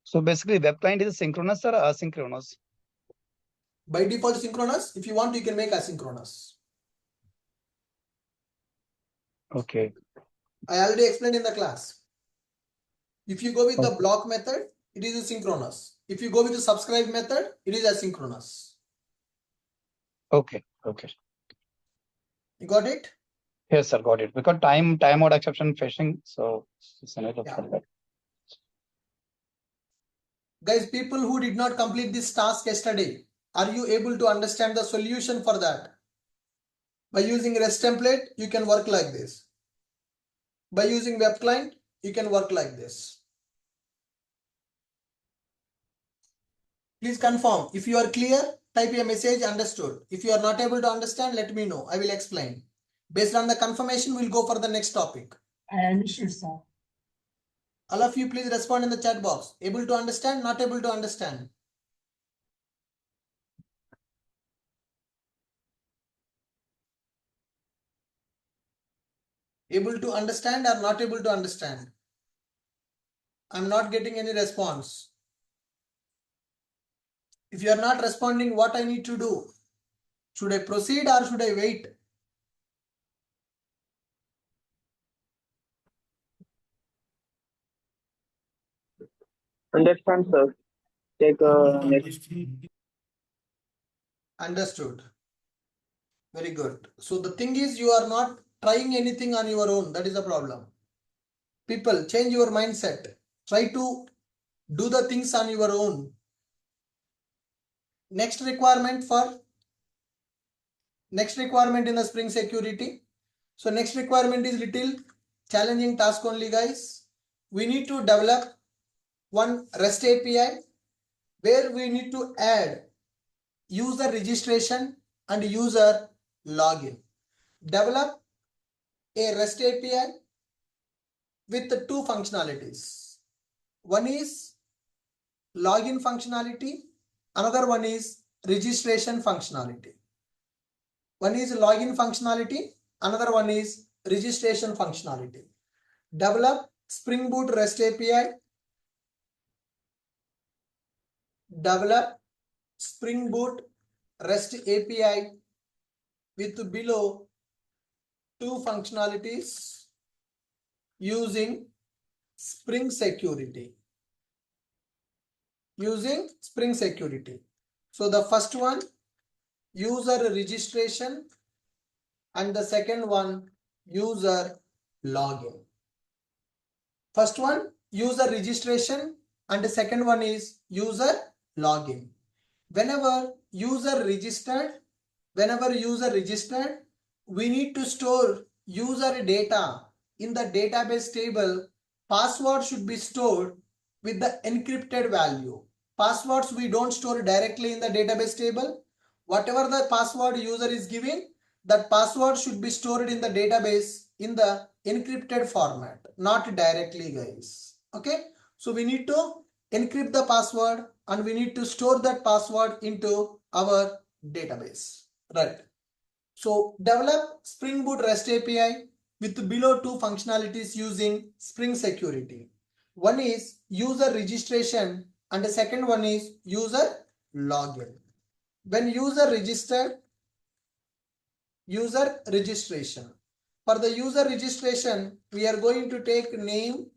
So basically web client is synchronous or asynchronous? By default synchronous. If you want, you can make asynchronous. Okay. I already explained in the class. If you go with the block method, it is a synchronous. If you go with the subscribe method, it is asynchronous. Okay. You got it? Yes, sir, got it. Because timeout exception fetching, so it's another for that. Guys, people who did not complete this task yesterday, are you able to understand the solution for that? By using REST template, you can work like this. By using web client, you can work like this. Please confirm. If you are clear, type a message understood. If you are not able to understand, let me know. I will explain. Based on the confirmation, we'll go for the next topic. I understood, sir. All of you, please respond in the chat box. Able to understand, not able to understand. Able to understand or not able to understand? I'm not getting any response. If you are not responding, what I need to do? Should I proceed or should I wait? Understand, sir. Take next. Understood. Very good. So the thing is, you are not trying anything on your own. That is the problem. People, change your mindset. Try to do the things on your own. Next requirement in the Spring Security. So next requirement is little challenging task only, guys. We need to develop one REST API where we need to add user registration and user login. Develop a REST API with two functionalities. One is login functionality, another one is registration functionality. One is login functionality, another one is registration functionality. Develop Spring Boot REST API. Develop Spring Boot REST API with below two functionalities using Spring Security. Using Spring Security. So the first one, user registration, and the second one, user login. First one, user registration, and the second one is user login. Whenever user registered, we need to store user data in the database table. Password should be stored with the encrypted value. Passwords we don't store directly in the database table. Whatever the password user is giving, that password should be stored in the database in the encrypted format, not directly, guys. Okay, so we need to encrypt the password and we need to store that password into our database, right? So develop Spring Boot REST API with below two functionalities using Spring Security. One is user registration and the second one is user login. When user registered, user registration. For the user registration, we are going to take name,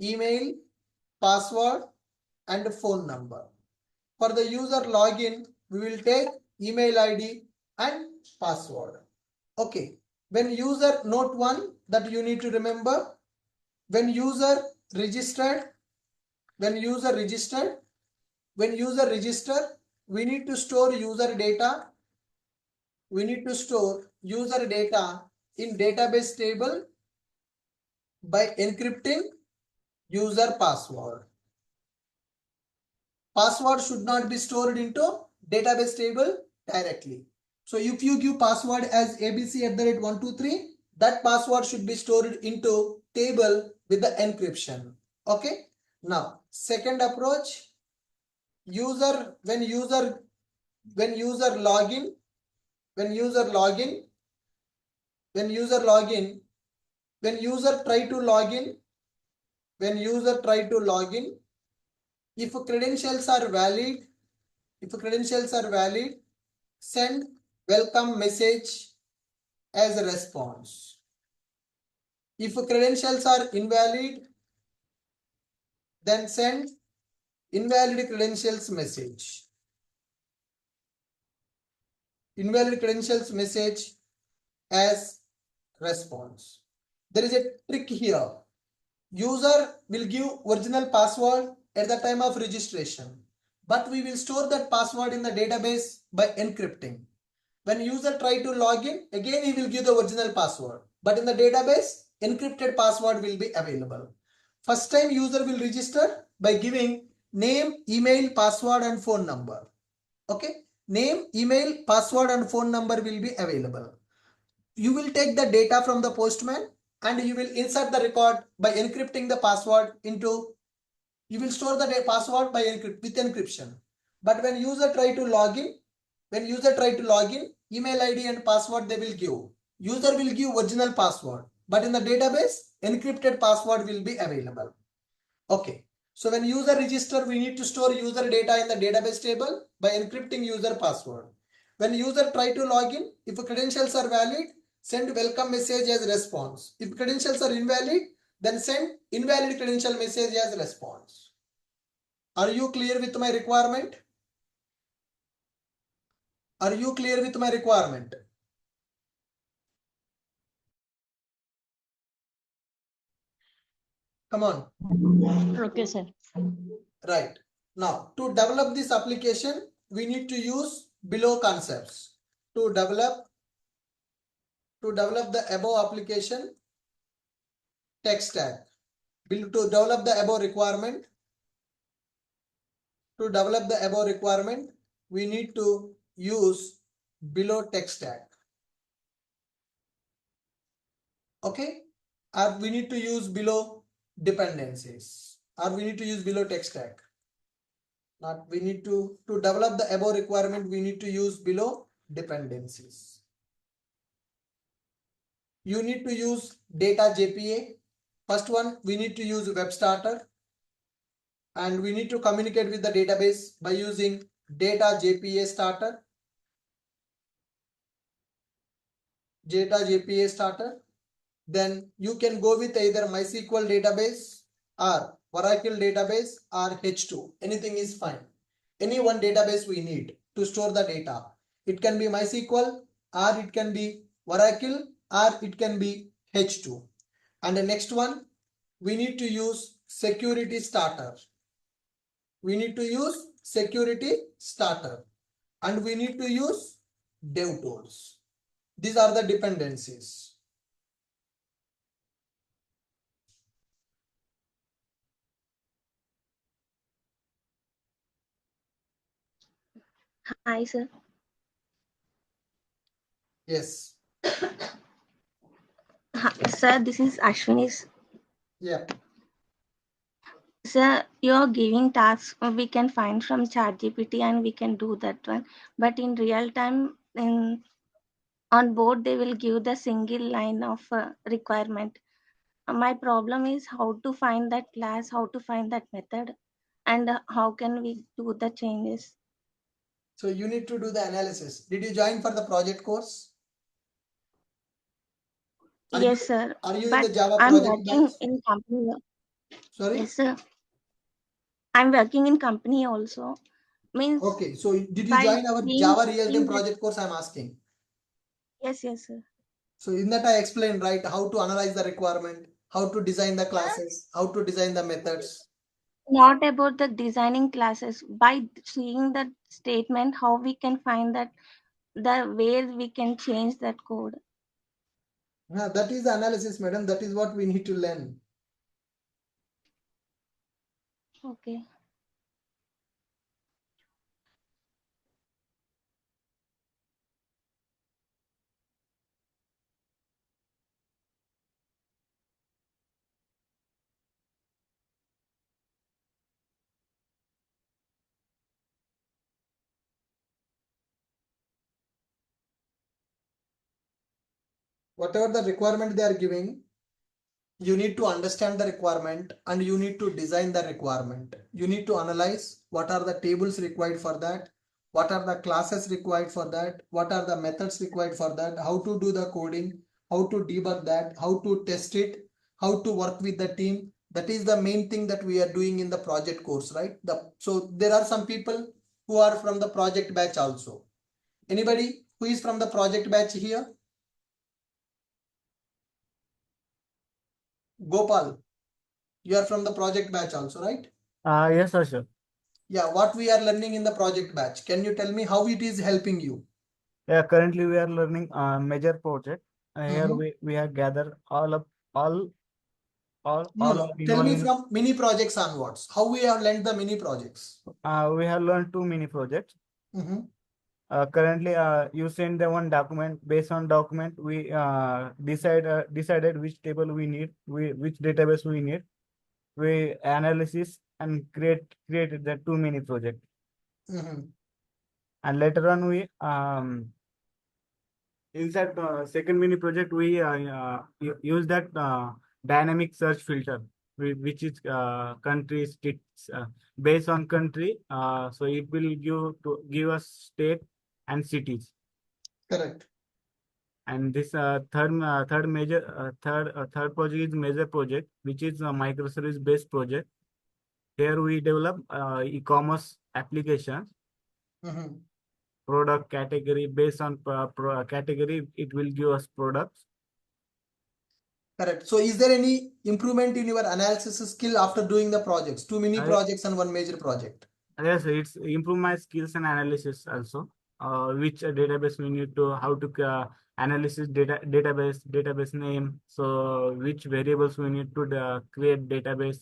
email, password and phone number. For the user login, we will take email ID and password. Okay, when user, note one that you need to remember, when user registered, we need to store user data. We need to store user data in database table by encrypting user password. Password should not be stored into database table directly. So if you give password as abc@123, that password should be stored into table with the encryption. Okay. Now, second approach, when user login, when user try to login, if credentials are valid, send welcome message as a response. If credentials are invalid, then send invalid credentials message. Invalid credentials message as response. There is a trick here. User will give original password at the time of registration, but we will store that password in the database by encrypting. When user try to log in, again he will give the original password, but in the database, encrypted password will be available. First time user will register by giving name, email, password and phone number. Okay, name, email, password and phone number will be available. You will take the data from the postman and you will insert the record by encrypting the password into, you will store the password by with encryption. But when user try to log in, email ID and password they will give. User will give original password, but in the database, encrypted password will be available. Okay. So when user register, we need to store user data in the database table by encrypting user password. When user try to log in, if credentials are valid, send welcome message as response. If credentials are invalid, then send invalid credential message as response. Are you clear with my requirement? Are you clear with my requirement? Come on. Okay, sir. Right. Now, to develop this application, we need to use below concepts. To develop the above application, tech stack. To develop the above requirement, we need to use below tech stack. Okay? Or we need to use below dependencies. Or we need to use below tech stack. Not we need to develop the above requirement, we need to use below dependencies. You need to use data JPA. First one, we need to use web starter. And we need to communicate with the database by using data JPA starter. Then you can go with either MySQL database or Oracle database or H2. Anything is fine. Any one database we need to store the data. It can be MySQL or it can be Oracle or it can be H2. And the next one, we need to use security starter. And we need to use dev tools. These are the dependencies. Hi, sir. Yes. Sir, this is Ashwini's. Yeah. Sir, you're giving tasks we can find from ChatGPT and we can do that one. But in real time, on board, they will give the single line of requirement. My problem is how to find that class, how to find that method, and how can we do the changes. So you need to do the analysis. Did you join for the project course? Yes, sir. Are you in But the Java I'm project working batch? in company. Sorry? Yes, sir. I'm working in company also. Means Okay, so did you by join our seeing Java real-time that. project course? I'm asking. Yes, sir. So in that I explained, right, how to analyze the requirement, how to design the classes, how to design the methods. Not about the designing classes. By seeing that statement, how we can find that the way we can change that code. That is the analysis, madam. That is what we need to learn. Okay. Whatever the requirement they are giving, you need to understand the requirement and you need to design the requirement. You need to analyze what are the tables required for that, what are the classes required for that, what are the methods required for that, how to do the coding, how to debug that, how to test it, how to work with the team. That is the main thing that we are doing in the project course, right? So there are some people who are from the project batch also. Anybody who is from the project batch here? Gopal, you are from the project batch also, right? Yes, sir, sure. Yeah, what we are learning in the project batch. Can you tell me how it is helping you? Yeah, currently we are learning major project. Here Mhm. we have gathered all up all No. of Tell me involving. from mini projects onwards. How we have learned the mini projects? We have learned 2 mini projects. Mhm. Currently, you send the one document. Based on document, we decided which table we need, which database we need. We analysis and created the 2 mini project. Mhm. And later on, we inside second mini project, we use that dynamic search filter, which is country states based on country. So it will give us state and cities. Correct. And this third project is major project, which is a microservice based project. Here we develop e-commerce applications, Mhm. product category based on category. It will give us products. Correct. So is there any improvement in your analysis skill after doing the projects? 2 mini I- projects and 1 major project. Yes, it's improve my skills and analysis also. Which database we need to, how to analysis database name. So which variables we need to create database.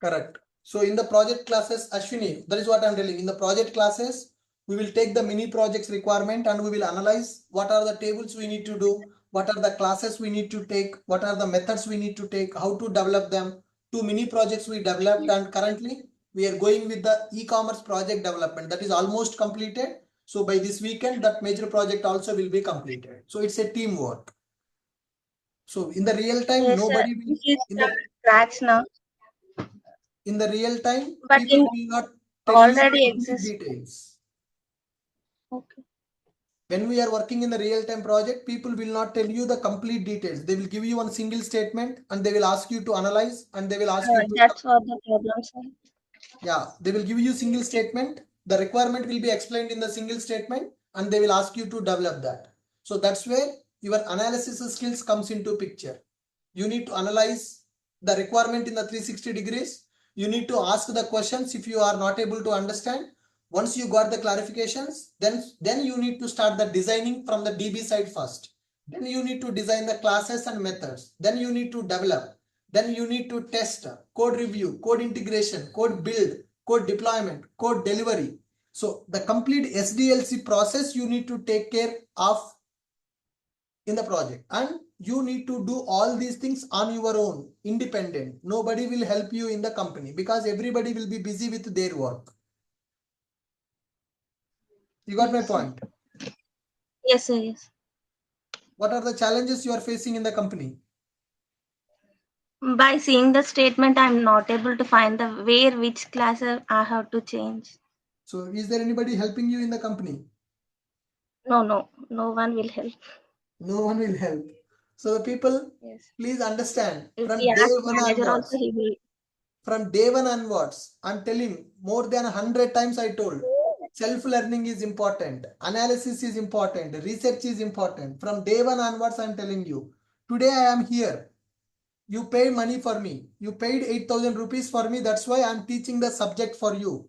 Correct. So in the project classes, Ashwini, that is what I'm telling. In the project classes, we will take the mini projects requirement and we will analyze what are the tables we need to do, what are the classes we need to take, what are the methods we need to take, how to develop them. 2 mini projects we developed, and currently we are going with the e-commerce project development that is almost completed. So by this weekend, that major project also will be completed. So it's a teamwork. So in the real time, Yes, sir. nobody will This is in from the scratch now, in the real time, but people in will not tell you the already complete exists. details. Okay. When we are working in the real-time project, people will not tell you the complete details. They will give you one single statement and they will ask you to analyze and they will ask you to, That's what the problem, sir. yeah, they will give you single statement. The requirement will be explained in the single statement and they will ask you to develop that. So that's where your analysis skills comes into picture. You need to analyze the requirement in the 360 degrees. You need to ask the questions if you are not able to understand. Once you got the clarifications, then you need to start the designing from the DB side first. Then you need to design the classes and methods. Then you need to develop. Then you need to test, code review, code integration, code build, code deployment, code delivery. So the complete SDLC process you need to take care of in the project, and you need to do all these things on your own, independent. Nobody will help you in the company because everybody will be busy with their work. You got my Yes, sir. point? Yes, sir. Yes. What are the challenges you are facing in the company? By seeing the statement, I'm not able to find the which class I have to change. So is there anybody helping you in the company? No one will help. No one will help. So the people, Yes. please understand, If we from day ask one manager also, onwards, he will. from day one onwards, I'm telling more than 100 times I told, self-learning is important, analysis is important, research is important. From day one onwards, I'm telling you, today I am here. You paid money for me. You paid 8,000 rupees for me. That's why I'm teaching the subject for you.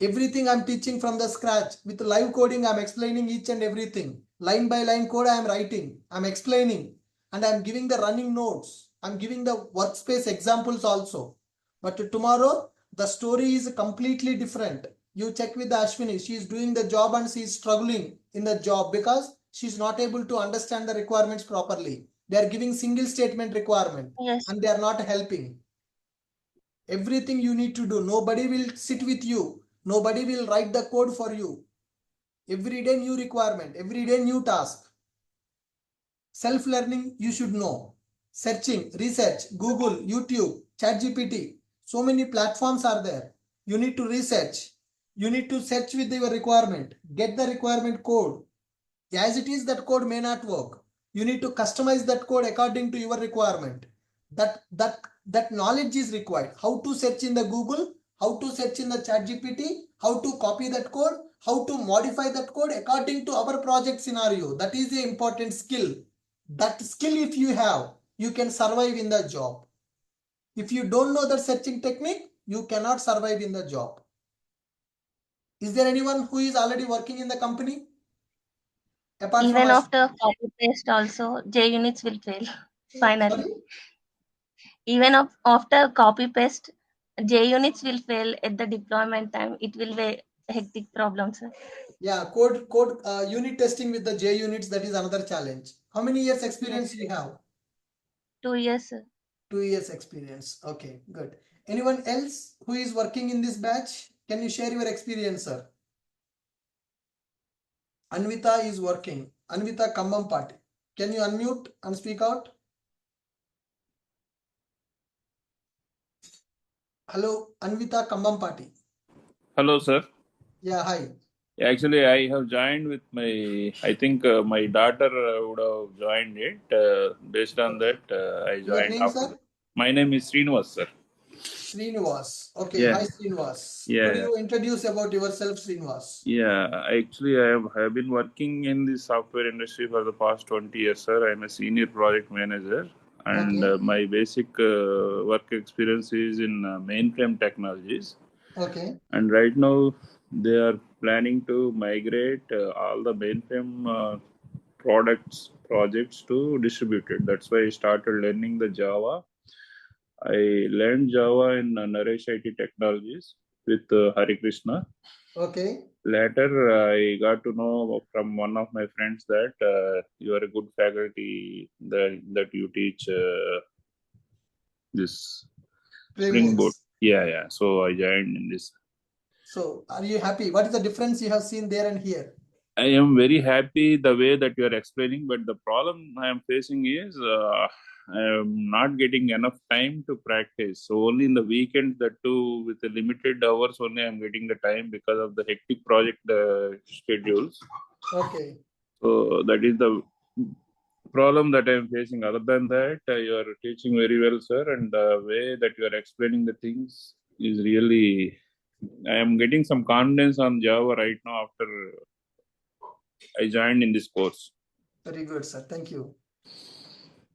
Everything I'm teaching from the scratch. With live coding, I'm explaining each and everything. Line by line code, I'm writing. I'm explaining. And I'm giving the running notes. I'm giving the workspace examples also. But tomorrow, the story is completely different. You check with the Ashwini. She is doing the job and she is struggling in the job because she's not able to understand the requirements properly. They are giving single statement requirement. Yes. And they are not helping. Everything you need to do. Nobody will sit with you. Nobody will write the code for you. Every day new requirement, every day new task. Self-learning you should know. Searching, research, Google, YouTube, ChatGPT. So many platforms are there. You need to research. You need to search with your requirement. Get the requirement code. As it is, that code may not work. You need to customize that code according to your requirement. That knowledge is required. How to search in the Google, how to search in the ChatGPT, how to copy that code, how to modify that code according to our project scenario. That is the important skill. That skill if you have, you can survive in the job. If you don't know that searching technique, you cannot survive in the job. Is there anyone who is already working in the company? Apart Even from us? after copy paste also, JUnits will fail finally. Sorry? Even after copy paste, JUnits will fail at the deployment time. It will be a hectic problem, sir. Yeah, unit testing with the J units, that is another challenge. How many years experience you have? 2 years, sir. 2 years experience. Okay, good. Anyone else who is working in this batch? Can you share your experience, sir? Anvita is working. Anvita Kammampati. Can you unmute and speak out? Hello, Anvita Kammampati. Hello, sir. Yeah, hi. Actually, I have joined with my, I think my daughter would have joined it. Based on that, I Your joined name, after sir? that. My name is Srinivas, sir. Srinivas. Okay, Yeah, hi Srinivas. Could yeah, you introduce about yourself, Srinivas? yeah. Actually, have been working in the software industry for the past 20 years, sir. I'm a senior project manager, and Okay, my basic work experience is in mainframe technologies. okay, And right now, they are planning to migrate all the mainframe projects to distributed. That's why I started learning the Java. I learned Java in Naresh IT Technologies with Hari Krishna. okay. Later, I got to know from one of my friends that you are a good faculty, that you teach this Springboard. Frameworks. Yeah, yeah. So I joined in this. So, are you happy? What is the difference you have seen there and here? I am very happy the way that you are explaining, but the problem I am facing is I am not getting enough time to practice. So only in the weekend, that too with the limited hours only, I am getting the time because of the hectic project schedules. Okay. So that is the problem that I am facing. Other than that, you are teaching very well, sir, and the way that you are explaining the things is really. I am getting some confidence on Java right now after I joined in this course. Very good, sir. Thank you.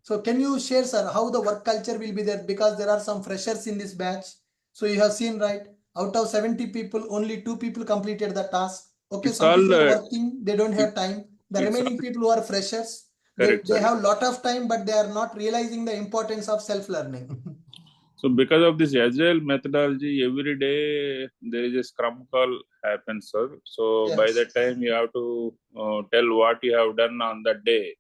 So, can you share, sir, how the work culture will be there? Because there are some freshers in this batch. So, you have seen, right? Out of 70 people, only 2 people completed the task. Okay, It's some all people are working, they don't it, have time. The it's all remaining people who are freshers, correct, they sir. have lot of time, but they are not realizing the importance of self-learning. So because of this agile methodology, every day there is a scrum call happens, sir. So by Yes, that time you have to tell what you have done on that day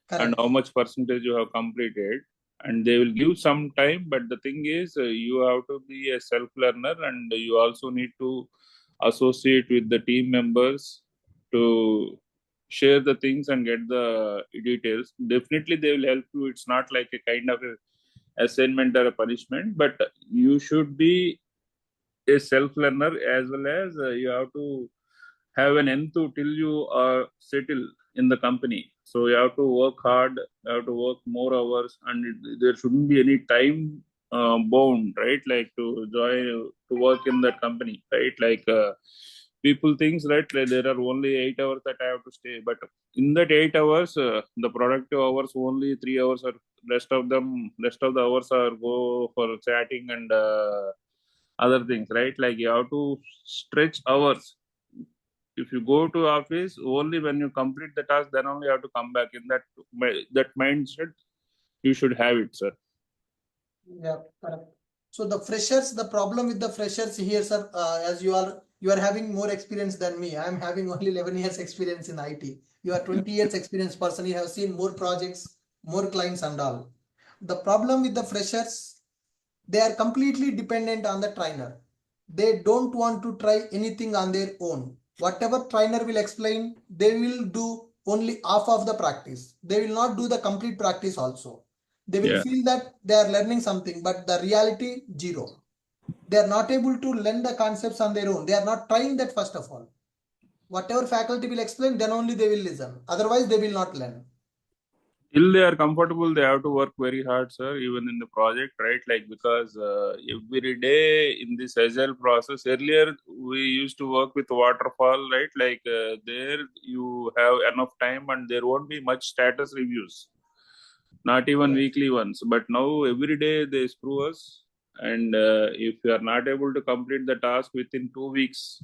and correct. how much percentage you have completed. And they will give some time, but the thing is, you have to be a self learner, and you also need to associate with the team members to share the things and get the details. Definitely, they will help you. It's not like a kind of a assignment or a punishment, but you should be a self learner as well as you have to have an end to till you settle in the company. So you have to work hard, you have to work more hours, and there shouldn't be any time bound, right? Like to join to work in that company, right? Like people thinks right, like there are only 8 hours that I have to stay, but in that 8 hours, the productive hours only 3 hours, or rest of the hours are go for chatting and other things, right? Like you have to stretch hours. If you go to office only when you complete the task, then only you have to come back. In that mindset you should have it, sir. Yeah, correct. So the freshers, the problem with the freshers here, sir, as you are having more experience than me. I am having only 11 years experience in IT. You are 20 years experience person. You have seen more projects, more clients and all. The problem with the freshers, they are completely dependent on the trainer. They don't want to try anything on their own. Whatever trainer will explain, they will do only half of the practice. They will not do the complete practice also. They will Yeah. feel that they are learning something, but the reality, zero. They are not able to learn the concepts on their own. They are not trying that first of all. Whatever faculty will explain, then only they will listen. Otherwise, they will not learn. Till they are comfortable, they have to work very hard, sir, even in the project, right? Like because every day in this agile process, earlier we used to work with waterfall, right? Like there you have enough time and there won't be much status reviews. not even Correct. weekly ones. But now every day they screw us. And if you are not able to complete the task within 2 weeks,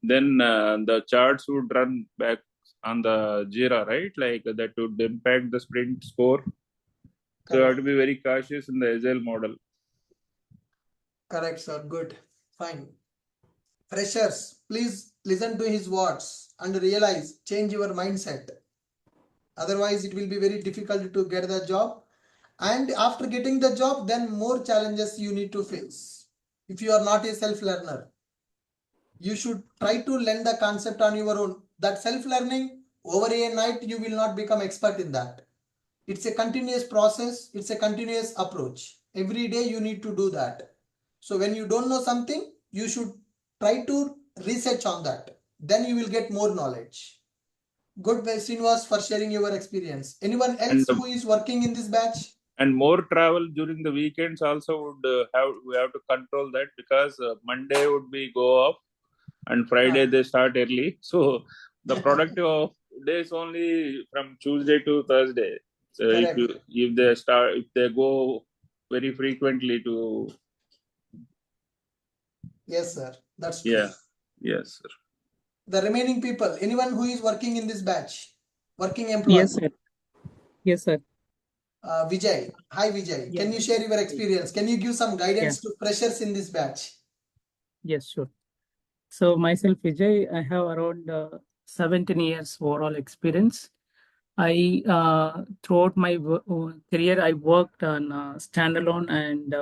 then the charts would run back on the Jira, right? Like that would impact the sprint score. So you have to Correct. be very cautious in the agile model. Correct, sir. Good. Fine. Freshers, please listen to his words and realize, change your mindset. Otherwise, it will be very difficult to get the job. And after getting the job, then more challenges you need to face. If you are not a self-learner, you should try to learn the concept on your own. That self-learning, over a night, you will not become expert in that. It's a continuous process. It's a continuous approach. Every day you need to do that. So when you don't know something, you should try to research on that. Then you will get more knowledge. Good, Srinivas, for sharing your experience. Anyone else And who is working in this batch? and more travel during the weekends also would we have to control that, because Monday would be go off and Friday they start early. So the productive of days only from Tuesday to Thursday. So Correct. if they go very frequently to Yes, sir. That's true. yeah, yes, sir. The remaining people, anyone who is working in this batch, working employee. Yes, sir. Yes, sir. Vijay. Hi, Vijay. Yeah. Can you share your experience? Can you give some guidance to freshers in this batch? Yes, sure. So myself, Vijay, I have around 17 years overall experience. I throughout my career, I worked on standalone and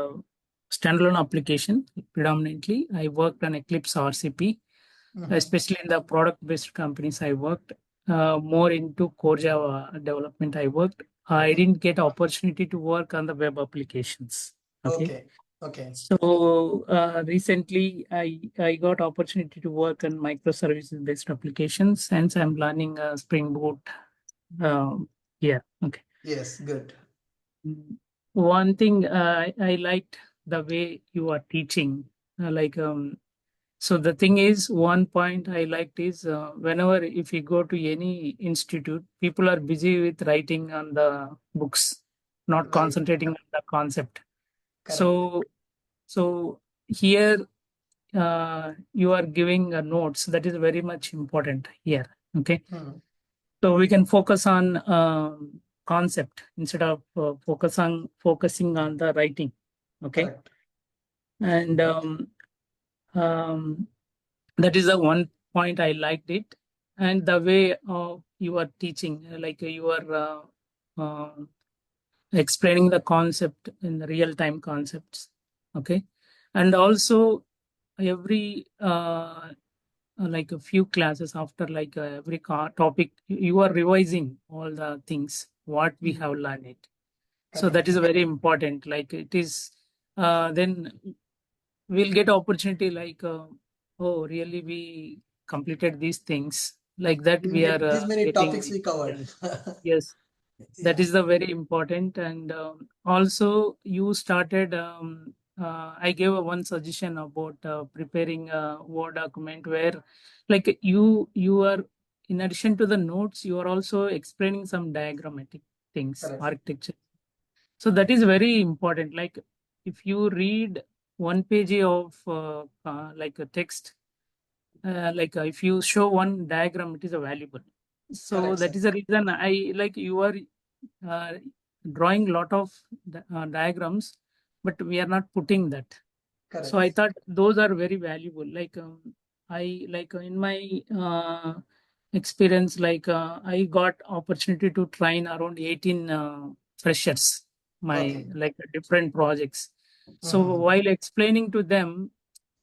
standalone application predominantly. I worked on Eclipse RCP, especially in the product-based companies. I worked more into core Java development. I worked. I didn't get opportunity to work on the web applications. Okay. Okay. So recently, I got opportunity to work on microservices based applications. Hence, I'm learning Spring Boot. Yeah. Okay. Yes. Good. One thing I liked the way you are teaching. So the thing is, one point I liked is whenever if you go to any institute, people are busy with writing on the books, not Right. concentrating on the concept. Correct. So here you are giving notes. That is very much important here. Okay. So we can focus on concept instead of focusing on the writing. Okay. Correct. And that is the one point I liked it. And the way you are teaching, like you are explaining the concept in the real-time concepts. Okay. And also every like a few classes after like every topic, you are revising all the things what we have learned it. So that is very important. Like it is then we'll get opportunity like oh really we completed these things like that. We are These many getting topics we covered. yes. That Yeah. is the very important. And also you started I gave one suggestion about preparing a Word document where like you are, in addition to the notes, you are also explaining some diagrammatic things, Correct. architecture. So that is very important. Like if you read one page of like a text, if you show one diagram, it is a valuable. So Correct, that sir. is the reason I like you are drawing lot of diagrams, but we are not putting that. Correct. So I thought those are very valuable. Like I like in my experience, like I got opportunity to train around 18 freshers, my like different projects. So while explaining to them,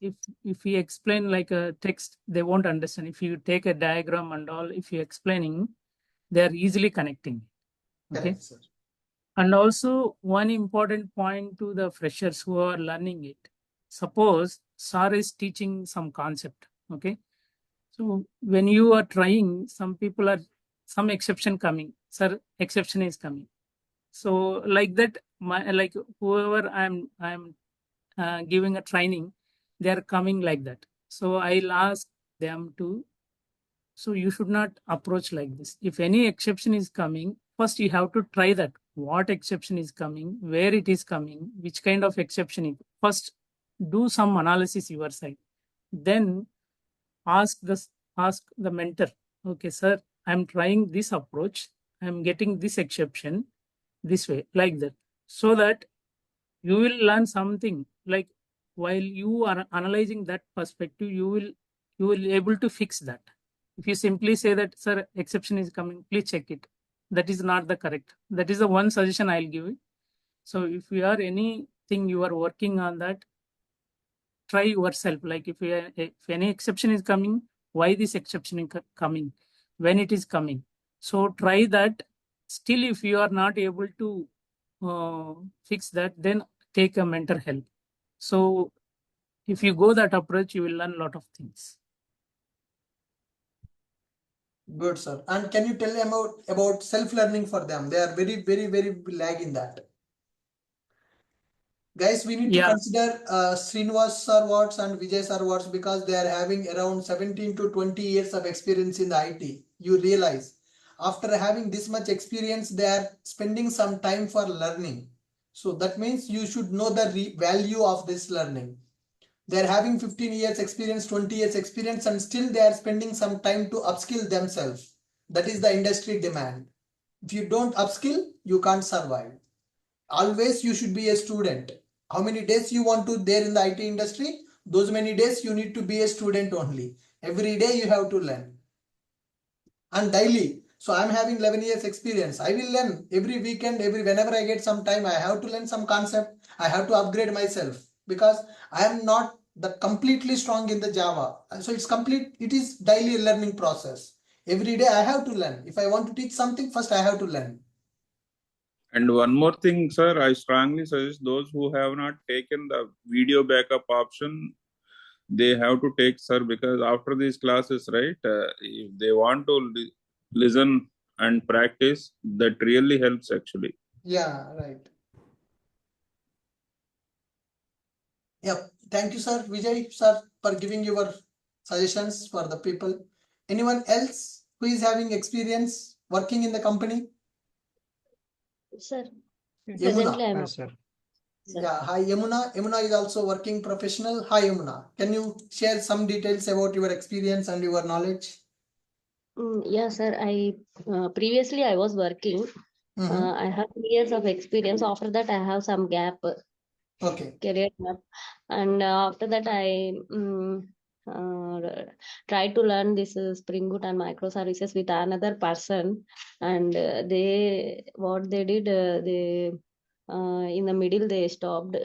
if we explain like a text, they won't understand. If you take a diagram and all, if you're explaining, they are easily connecting. Okay. Correct, sir. And also one important point to the freshers who are learning it. Suppose sir is teaching some concept. Okay. So when you are trying, some exception coming. Sir, exception is coming. So like that, like whoever I'm giving a training, they are coming like that. So I'll ask them to. So you should not approach like this. If any exception is coming, first you have to try that what exception is coming, where it is coming, which kind of exception it. First, do some analysis your side. Then ask the mentor, okay, sir, I'm trying this approach, I'm getting this exception this way, like that, so that you will learn something. Like while you are analyzing that perspective, you will able to fix that. If you simply say that, sir, exception is coming, please check it, that is not the correct. That is the one suggestion I'll give you. So if you are anything you are working on that, try yourself. Like if any exception is coming, why this exception is coming, when it is coming. So try that. Still, if you are not able to fix that, then take a mentor help. So if you go that approach, you will learn a lot of things. Good, sir. And can you tell them about self-learning for them? They are very, very, very lag in that. Guys, we need to consider Srinivas sir words and Vijay sir words, because they are having around 17 to 20 years of experience in the IT. You realize after having this much experience, they are spending some time for learning. So that means you should know the value of this learning. They are having 15 years experience, 20 years experience, and still they are spending some time to upskill themselves. That is the industry demand. If you don't upskill, you can't survive. Always you should be a student. How many days you want to there in the IT industry? Those many days you need to be a student only. Every day you have to learn. And daily. So I'm having 11 years experience. I will learn every weekend, whenever I get some time, I have to learn some concept. I have to upgrade myself, because I am not that completely strong in the Java. So it is daily learning process. Every day I have to learn. If I want to teach something, first I have to learn. And one more thing, sir, I strongly suggest those who have not taken the video backup option, they have to take, sir, because after these classes, right, if they want to listen and practice, that really helps actually. Yeah, right. Yep. Thank you, sir. Vijay, sir, for giving your suggestions for the people. Anyone else who is having experience working in the company? Sir, Yamuna. presently I'm Yes, sir. Yeah, hi Yamuna. Yamuna is also working professional. Hi Yamuna. Can you share some details about your experience and your knowledge? Yeah, sir. I previously I was working. I have 3 years of experience. After that, I have some gap, Okay. career gap, and after that, I tried to learn this Spring Boot and microservices with another person, and what they did, they in the middle they stopped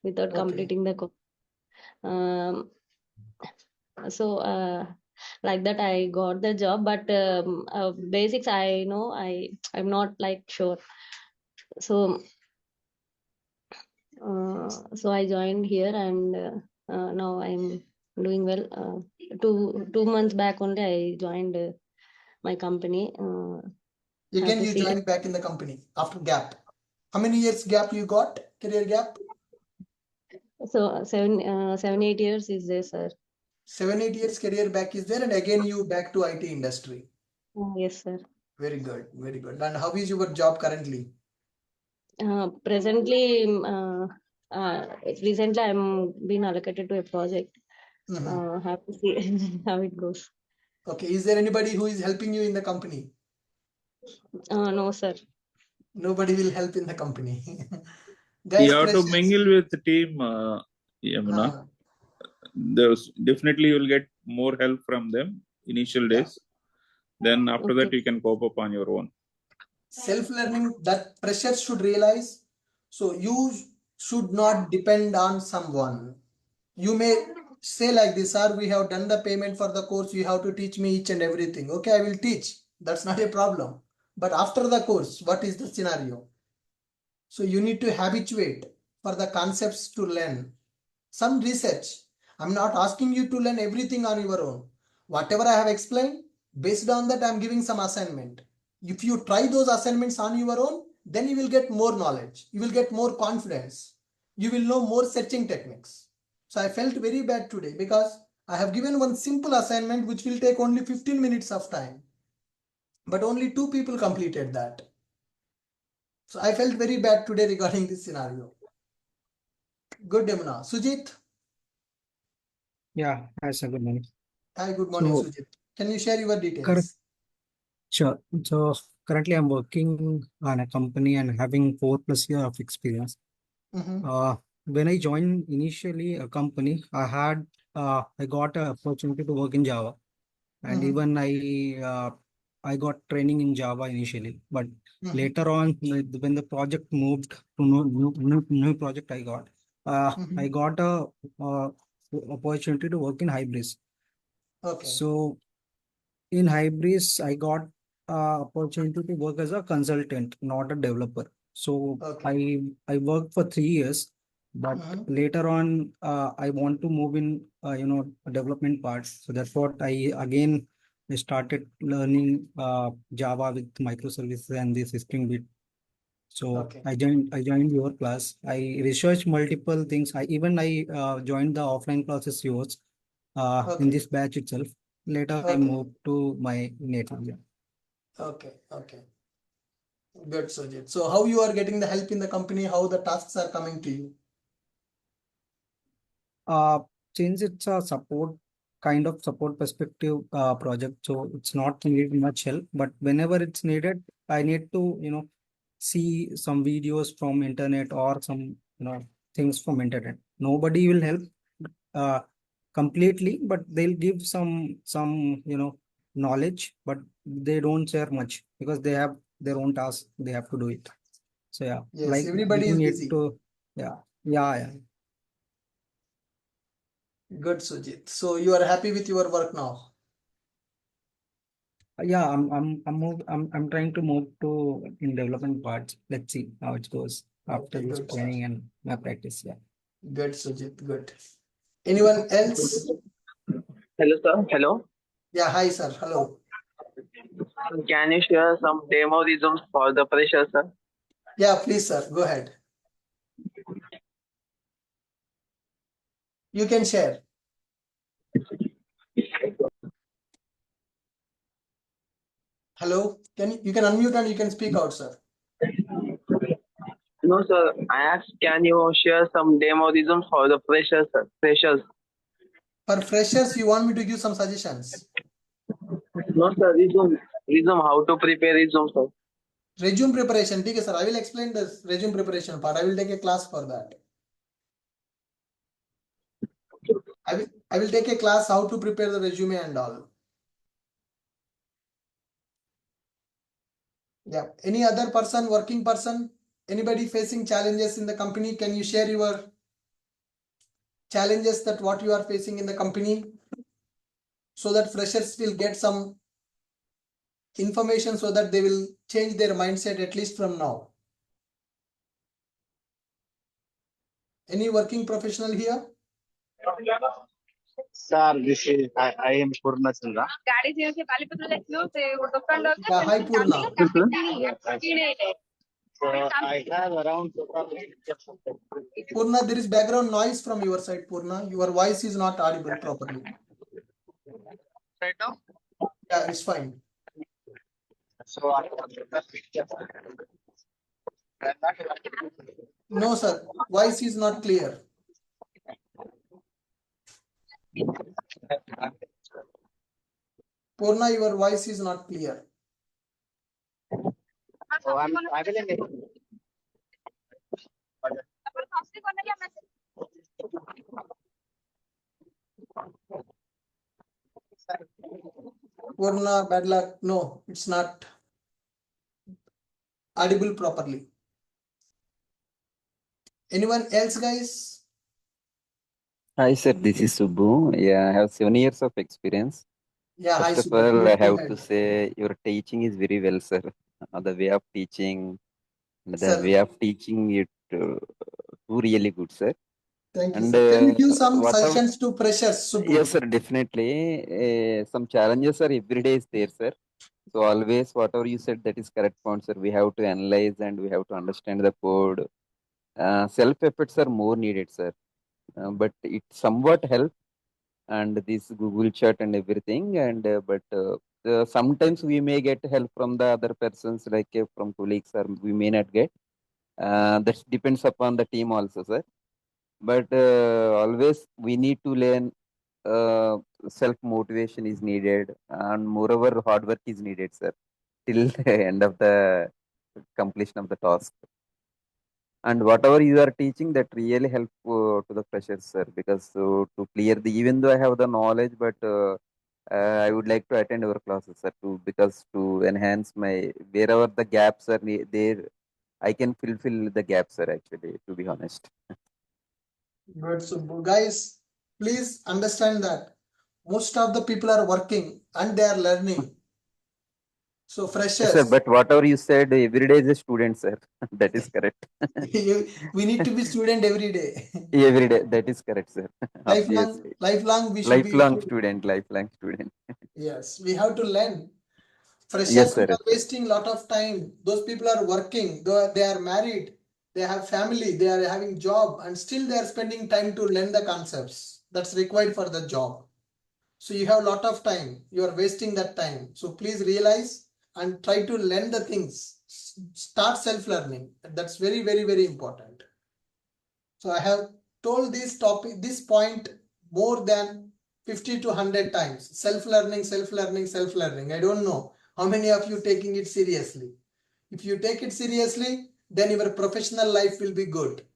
without completing the course. So like that I got the job, but basics I know, I'm not like sure. So so I joined here, and now I'm doing well. 2 months back only I joined my company. Again, you joined back in the company after gap. How many years gap you got? Career gap? So 7-8 years is there, sir. 7-8 years career back is there, and again you back to IT industry. Yes, sir. Very good, very good. And how is your job currently? Presently, recently I'm been allocated to a project. Have to see how it goes. Okay, is there anybody who is helping you in the company? No, sir. Nobody will help in the company. You have to mingle with the team, Yamuna. There's definitely you will get more help from them initial days. Then after that you can cope up on your own. Self-learning, that pressure should realize. So you should not depend on someone. You may say like this, sir, we have done the payment for the course, you have to teach me each and everything. Okay, I will teach. That's not a problem. But after the course, what is the scenario? So you need to habituate for the concepts to learn. Some research. I'm not asking you to learn everything on your own. Whatever I have explained, based on that, I'm giving some assignment. If you try those assignments on your own, then you will get more knowledge. You will get more confidence. You will know more searching techniques. So I felt very bad today because I have given one simple assignment which will take only 15 minutes of time. But only 2 people completed that. So I felt very bad today regarding this scenario. Good, Yamuna. Sujit? Yeah, hi sir, good morning. Hi, good morning, So, Sujit. Can you share your correct, details? sure. So currently I'm working on a company and having 4+ years of experience. When I joined initially a company, I got an opportunity to work in Java, and even I got training in Java initially. But later on, when the project moved to new project, I got a opportunity to work in Hybris. Okay. So in Hybris, I got opportunity to work as a consultant, not a developer. So Okay. I worked for 3 years, but later on I want to move in development parts. So that's what I started learning Java with microservices and this Spring Boot. So Okay. I joined your class. I researched multiple things. I joined the offline classes yours in Okay. this batch itself. Later I Okay. moved to my native. Yeah. Okay. Okay. Good, Sujit. So how you are getting the help in the company? How the tasks are coming to you? Uh, since it's a kind of support perspective project, so it's not needed much help. But whenever it's needed, I need to see some videos from internet or some things from internet. Nobody will help uh, completely, but they'll give some knowledge, but they don't share much because they have their own task. They have to do it. So yeah, Yes, like everybody is giving it busy. to yeah. Good, Sujit. So you are happy with your work now? Yeah, I'm trying to move to in development parts. Let's see how it goes after Okay, this good. training and my practice. Yeah. Good, Sujit. Good. Anyone else? Hello, sir. Hello. Yeah, hi, sir. Hello. Can you share some demo resumes for the pressure, sir? Yeah, please, sir. Go ahead. You can share. Hello. You can unmute and you can speak out, sir. No, sir. I asked, can you share some demo resumes for the freshers, sir? Freshers. For freshers, you want me to give some suggestions? No, sir. Resume. Resume. How to prepare resume, sir? Resume preparation. Okay, sir. I will explain this resume preparation part. I will take a class for that. I will take a class how to prepare the resume and all. Yeah. Any other person, working person, anybody facing challenges in the company? Can you share your challenges that what you are facing in the company so that freshers will get some information so that they will change their mindset at least from now? Any working professional here? Sir, I am Purna Chandra. Yeah, hi Purna. So I have around Purna, there is background noise from your side, Purna. Your voice is not audible properly. right now. Yeah, it's fine. So No, sir. Voice is not clear. Purna, your voice is not clear. so I will Purna, bad luck. No, it's not audible properly. Anyone else, guys? Hi, sir. This is Subbu. Yeah, I have 7 years of experience. Yeah, hi, First of Subbu. all, I Please go have to ahead. say your teaching is very well, sir. The way of teaching, the Sir, way of teaching it, really good, sir. thank you, And sir. Can you give some whatever, suggestions to freshers, Subbu? yes, sir, definitely. Some challenges are every day is there, sir. So always, whatever you said, that is correct point, sir. We have to analyze and we have to understand the code. Self efforts are more needed, sir. But it somewhat helps and this Google chat and everything. And but sometimes we may get help from the other persons, like from colleagues, or we may not get. That depends upon the team also, sir. But always we need to learn. Self motivation is needed, and moreover, hard work is needed, sir, till the end of the completion of the task. And whatever you are teaching, that really help to the freshers, sir, because to clear the, even though I have the knowledge, but I would like to attend our classes, sir, because to enhance my, wherever the gaps are there, I can fulfill the gaps, sir, actually, to be honest. Good. So guys, please understand that most of the people are working and they are learning. So Yes, freshers, sir, but whatever you said, every day is a student, sir. That is correct. we need to be student every day. Every day, that is correct, sir. Obviously. Lifelong we should be. Lifelong student. Yes, we have to learn. Yes, Freshers, we sir. are wasting a lot of time. Those people are working, they are married, they have family, they are having job, and still they are spending time to learn the concepts that's required for the job. So you have a lot of time. You are wasting that time. So please realize and try to learn the things. Start self-learning. That's very, very, very important. So I have told this point more than 50 to 100 times. Self-learning, self-learning, self-learning. I don't know how many of you taking it seriously. If you take it seriously, then your professional life will be good.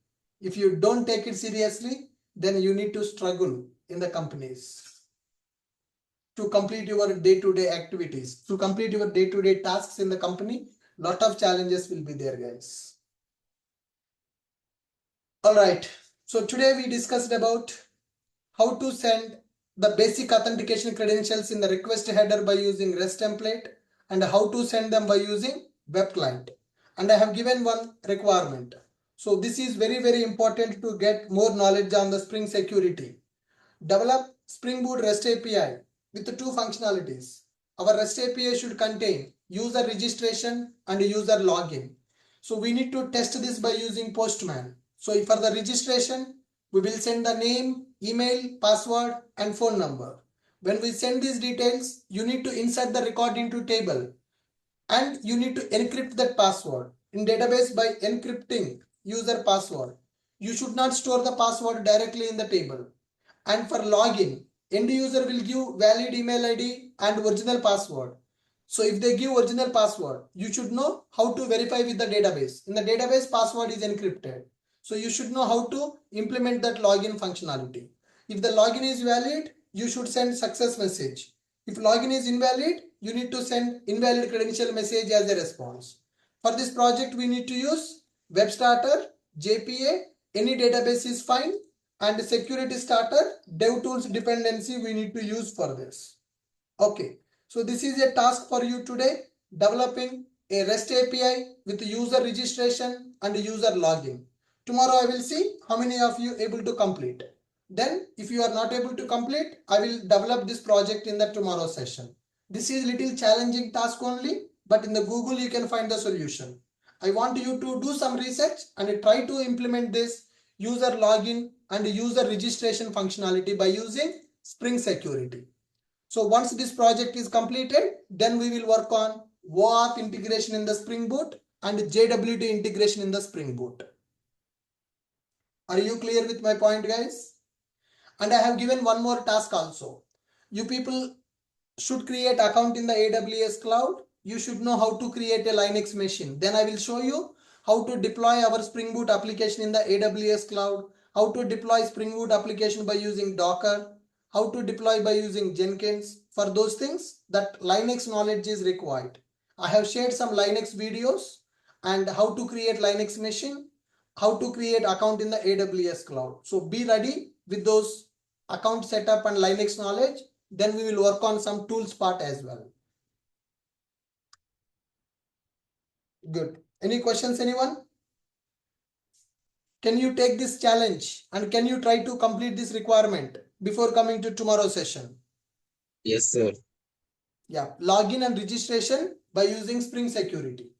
If you don't take it seriously, then you need to struggle in the companies to complete your day-to-day activities, to complete your day-to-day tasks in the company. Lot of challenges will be there, guys. All right. So today we discussed about how to send the basic authentication credentials in the request header by using REST template, and how to send them by using web client. And I have given one requirement. So this is very, very important to get more knowledge on the Spring Security. Develop Spring Boot REST API with the two functionalities. Our REST API should contain user registration and user login. So we need to test this by using Postman. So for the registration, we will send the name, email, password, and phone number. When we send these details, you need to insert the record into table, and you need to encrypt that password in database by encrypting user password. You should not store the password directly in the table. And for login, end user will give valid email ID and original password. So if they give original password, you should know how to verify with the database. In the database, password is encrypted. So you should know how to implement that login functionality. If the login is valid, you should send success message. If login is invalid, you need to send invalid credential message as a response. For this project, we need to use WebStarter, JPA, any database is fine, and security starter, DevTools dependency we need to use for this. Okay, so this is a task for you today, developing a REST API with user registration and user login. Tomorrow I will see how many of you able to complete. Then if you are not able to complete, I will develop this project in the tomorrow session. This is little challenging task only, but in the Google you can find the solution. I want you to do some research and try to implement this user login and user registration functionality by using Spring Security. So once this project is completed, then we will work on OAuth integration in the Spring Boot and JWT integration in the Spring Boot. Are you clear with my point, guys? And I have given one more task also. You people should create account in the AWS cloud. You should know how to create a Linux machine. Then I will show you how to deploy our Spring Boot application in the AWS cloud, how to deploy Spring Boot application by using Docker, how to deploy by using Jenkins. For those things, that Linux knowledge is required. I have shared some Linux videos and how to create Linux machine, how to create account in the AWS cloud. So be ready with those account setup and Linux knowledge. Then we will work on some tools part as well. Good. Any questions, anyone? Can you take this challenge and can you try to complete this requirement before coming to tomorrow's session? Yes, sir. Yeah, login and registration by using Spring Security.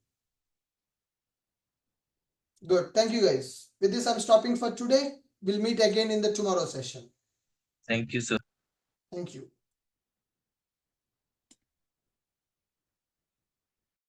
Good. Thank you, guys. With this, I'm stopping for today. We'll meet again in the tomorrow session. Thank you, sir. Thank you.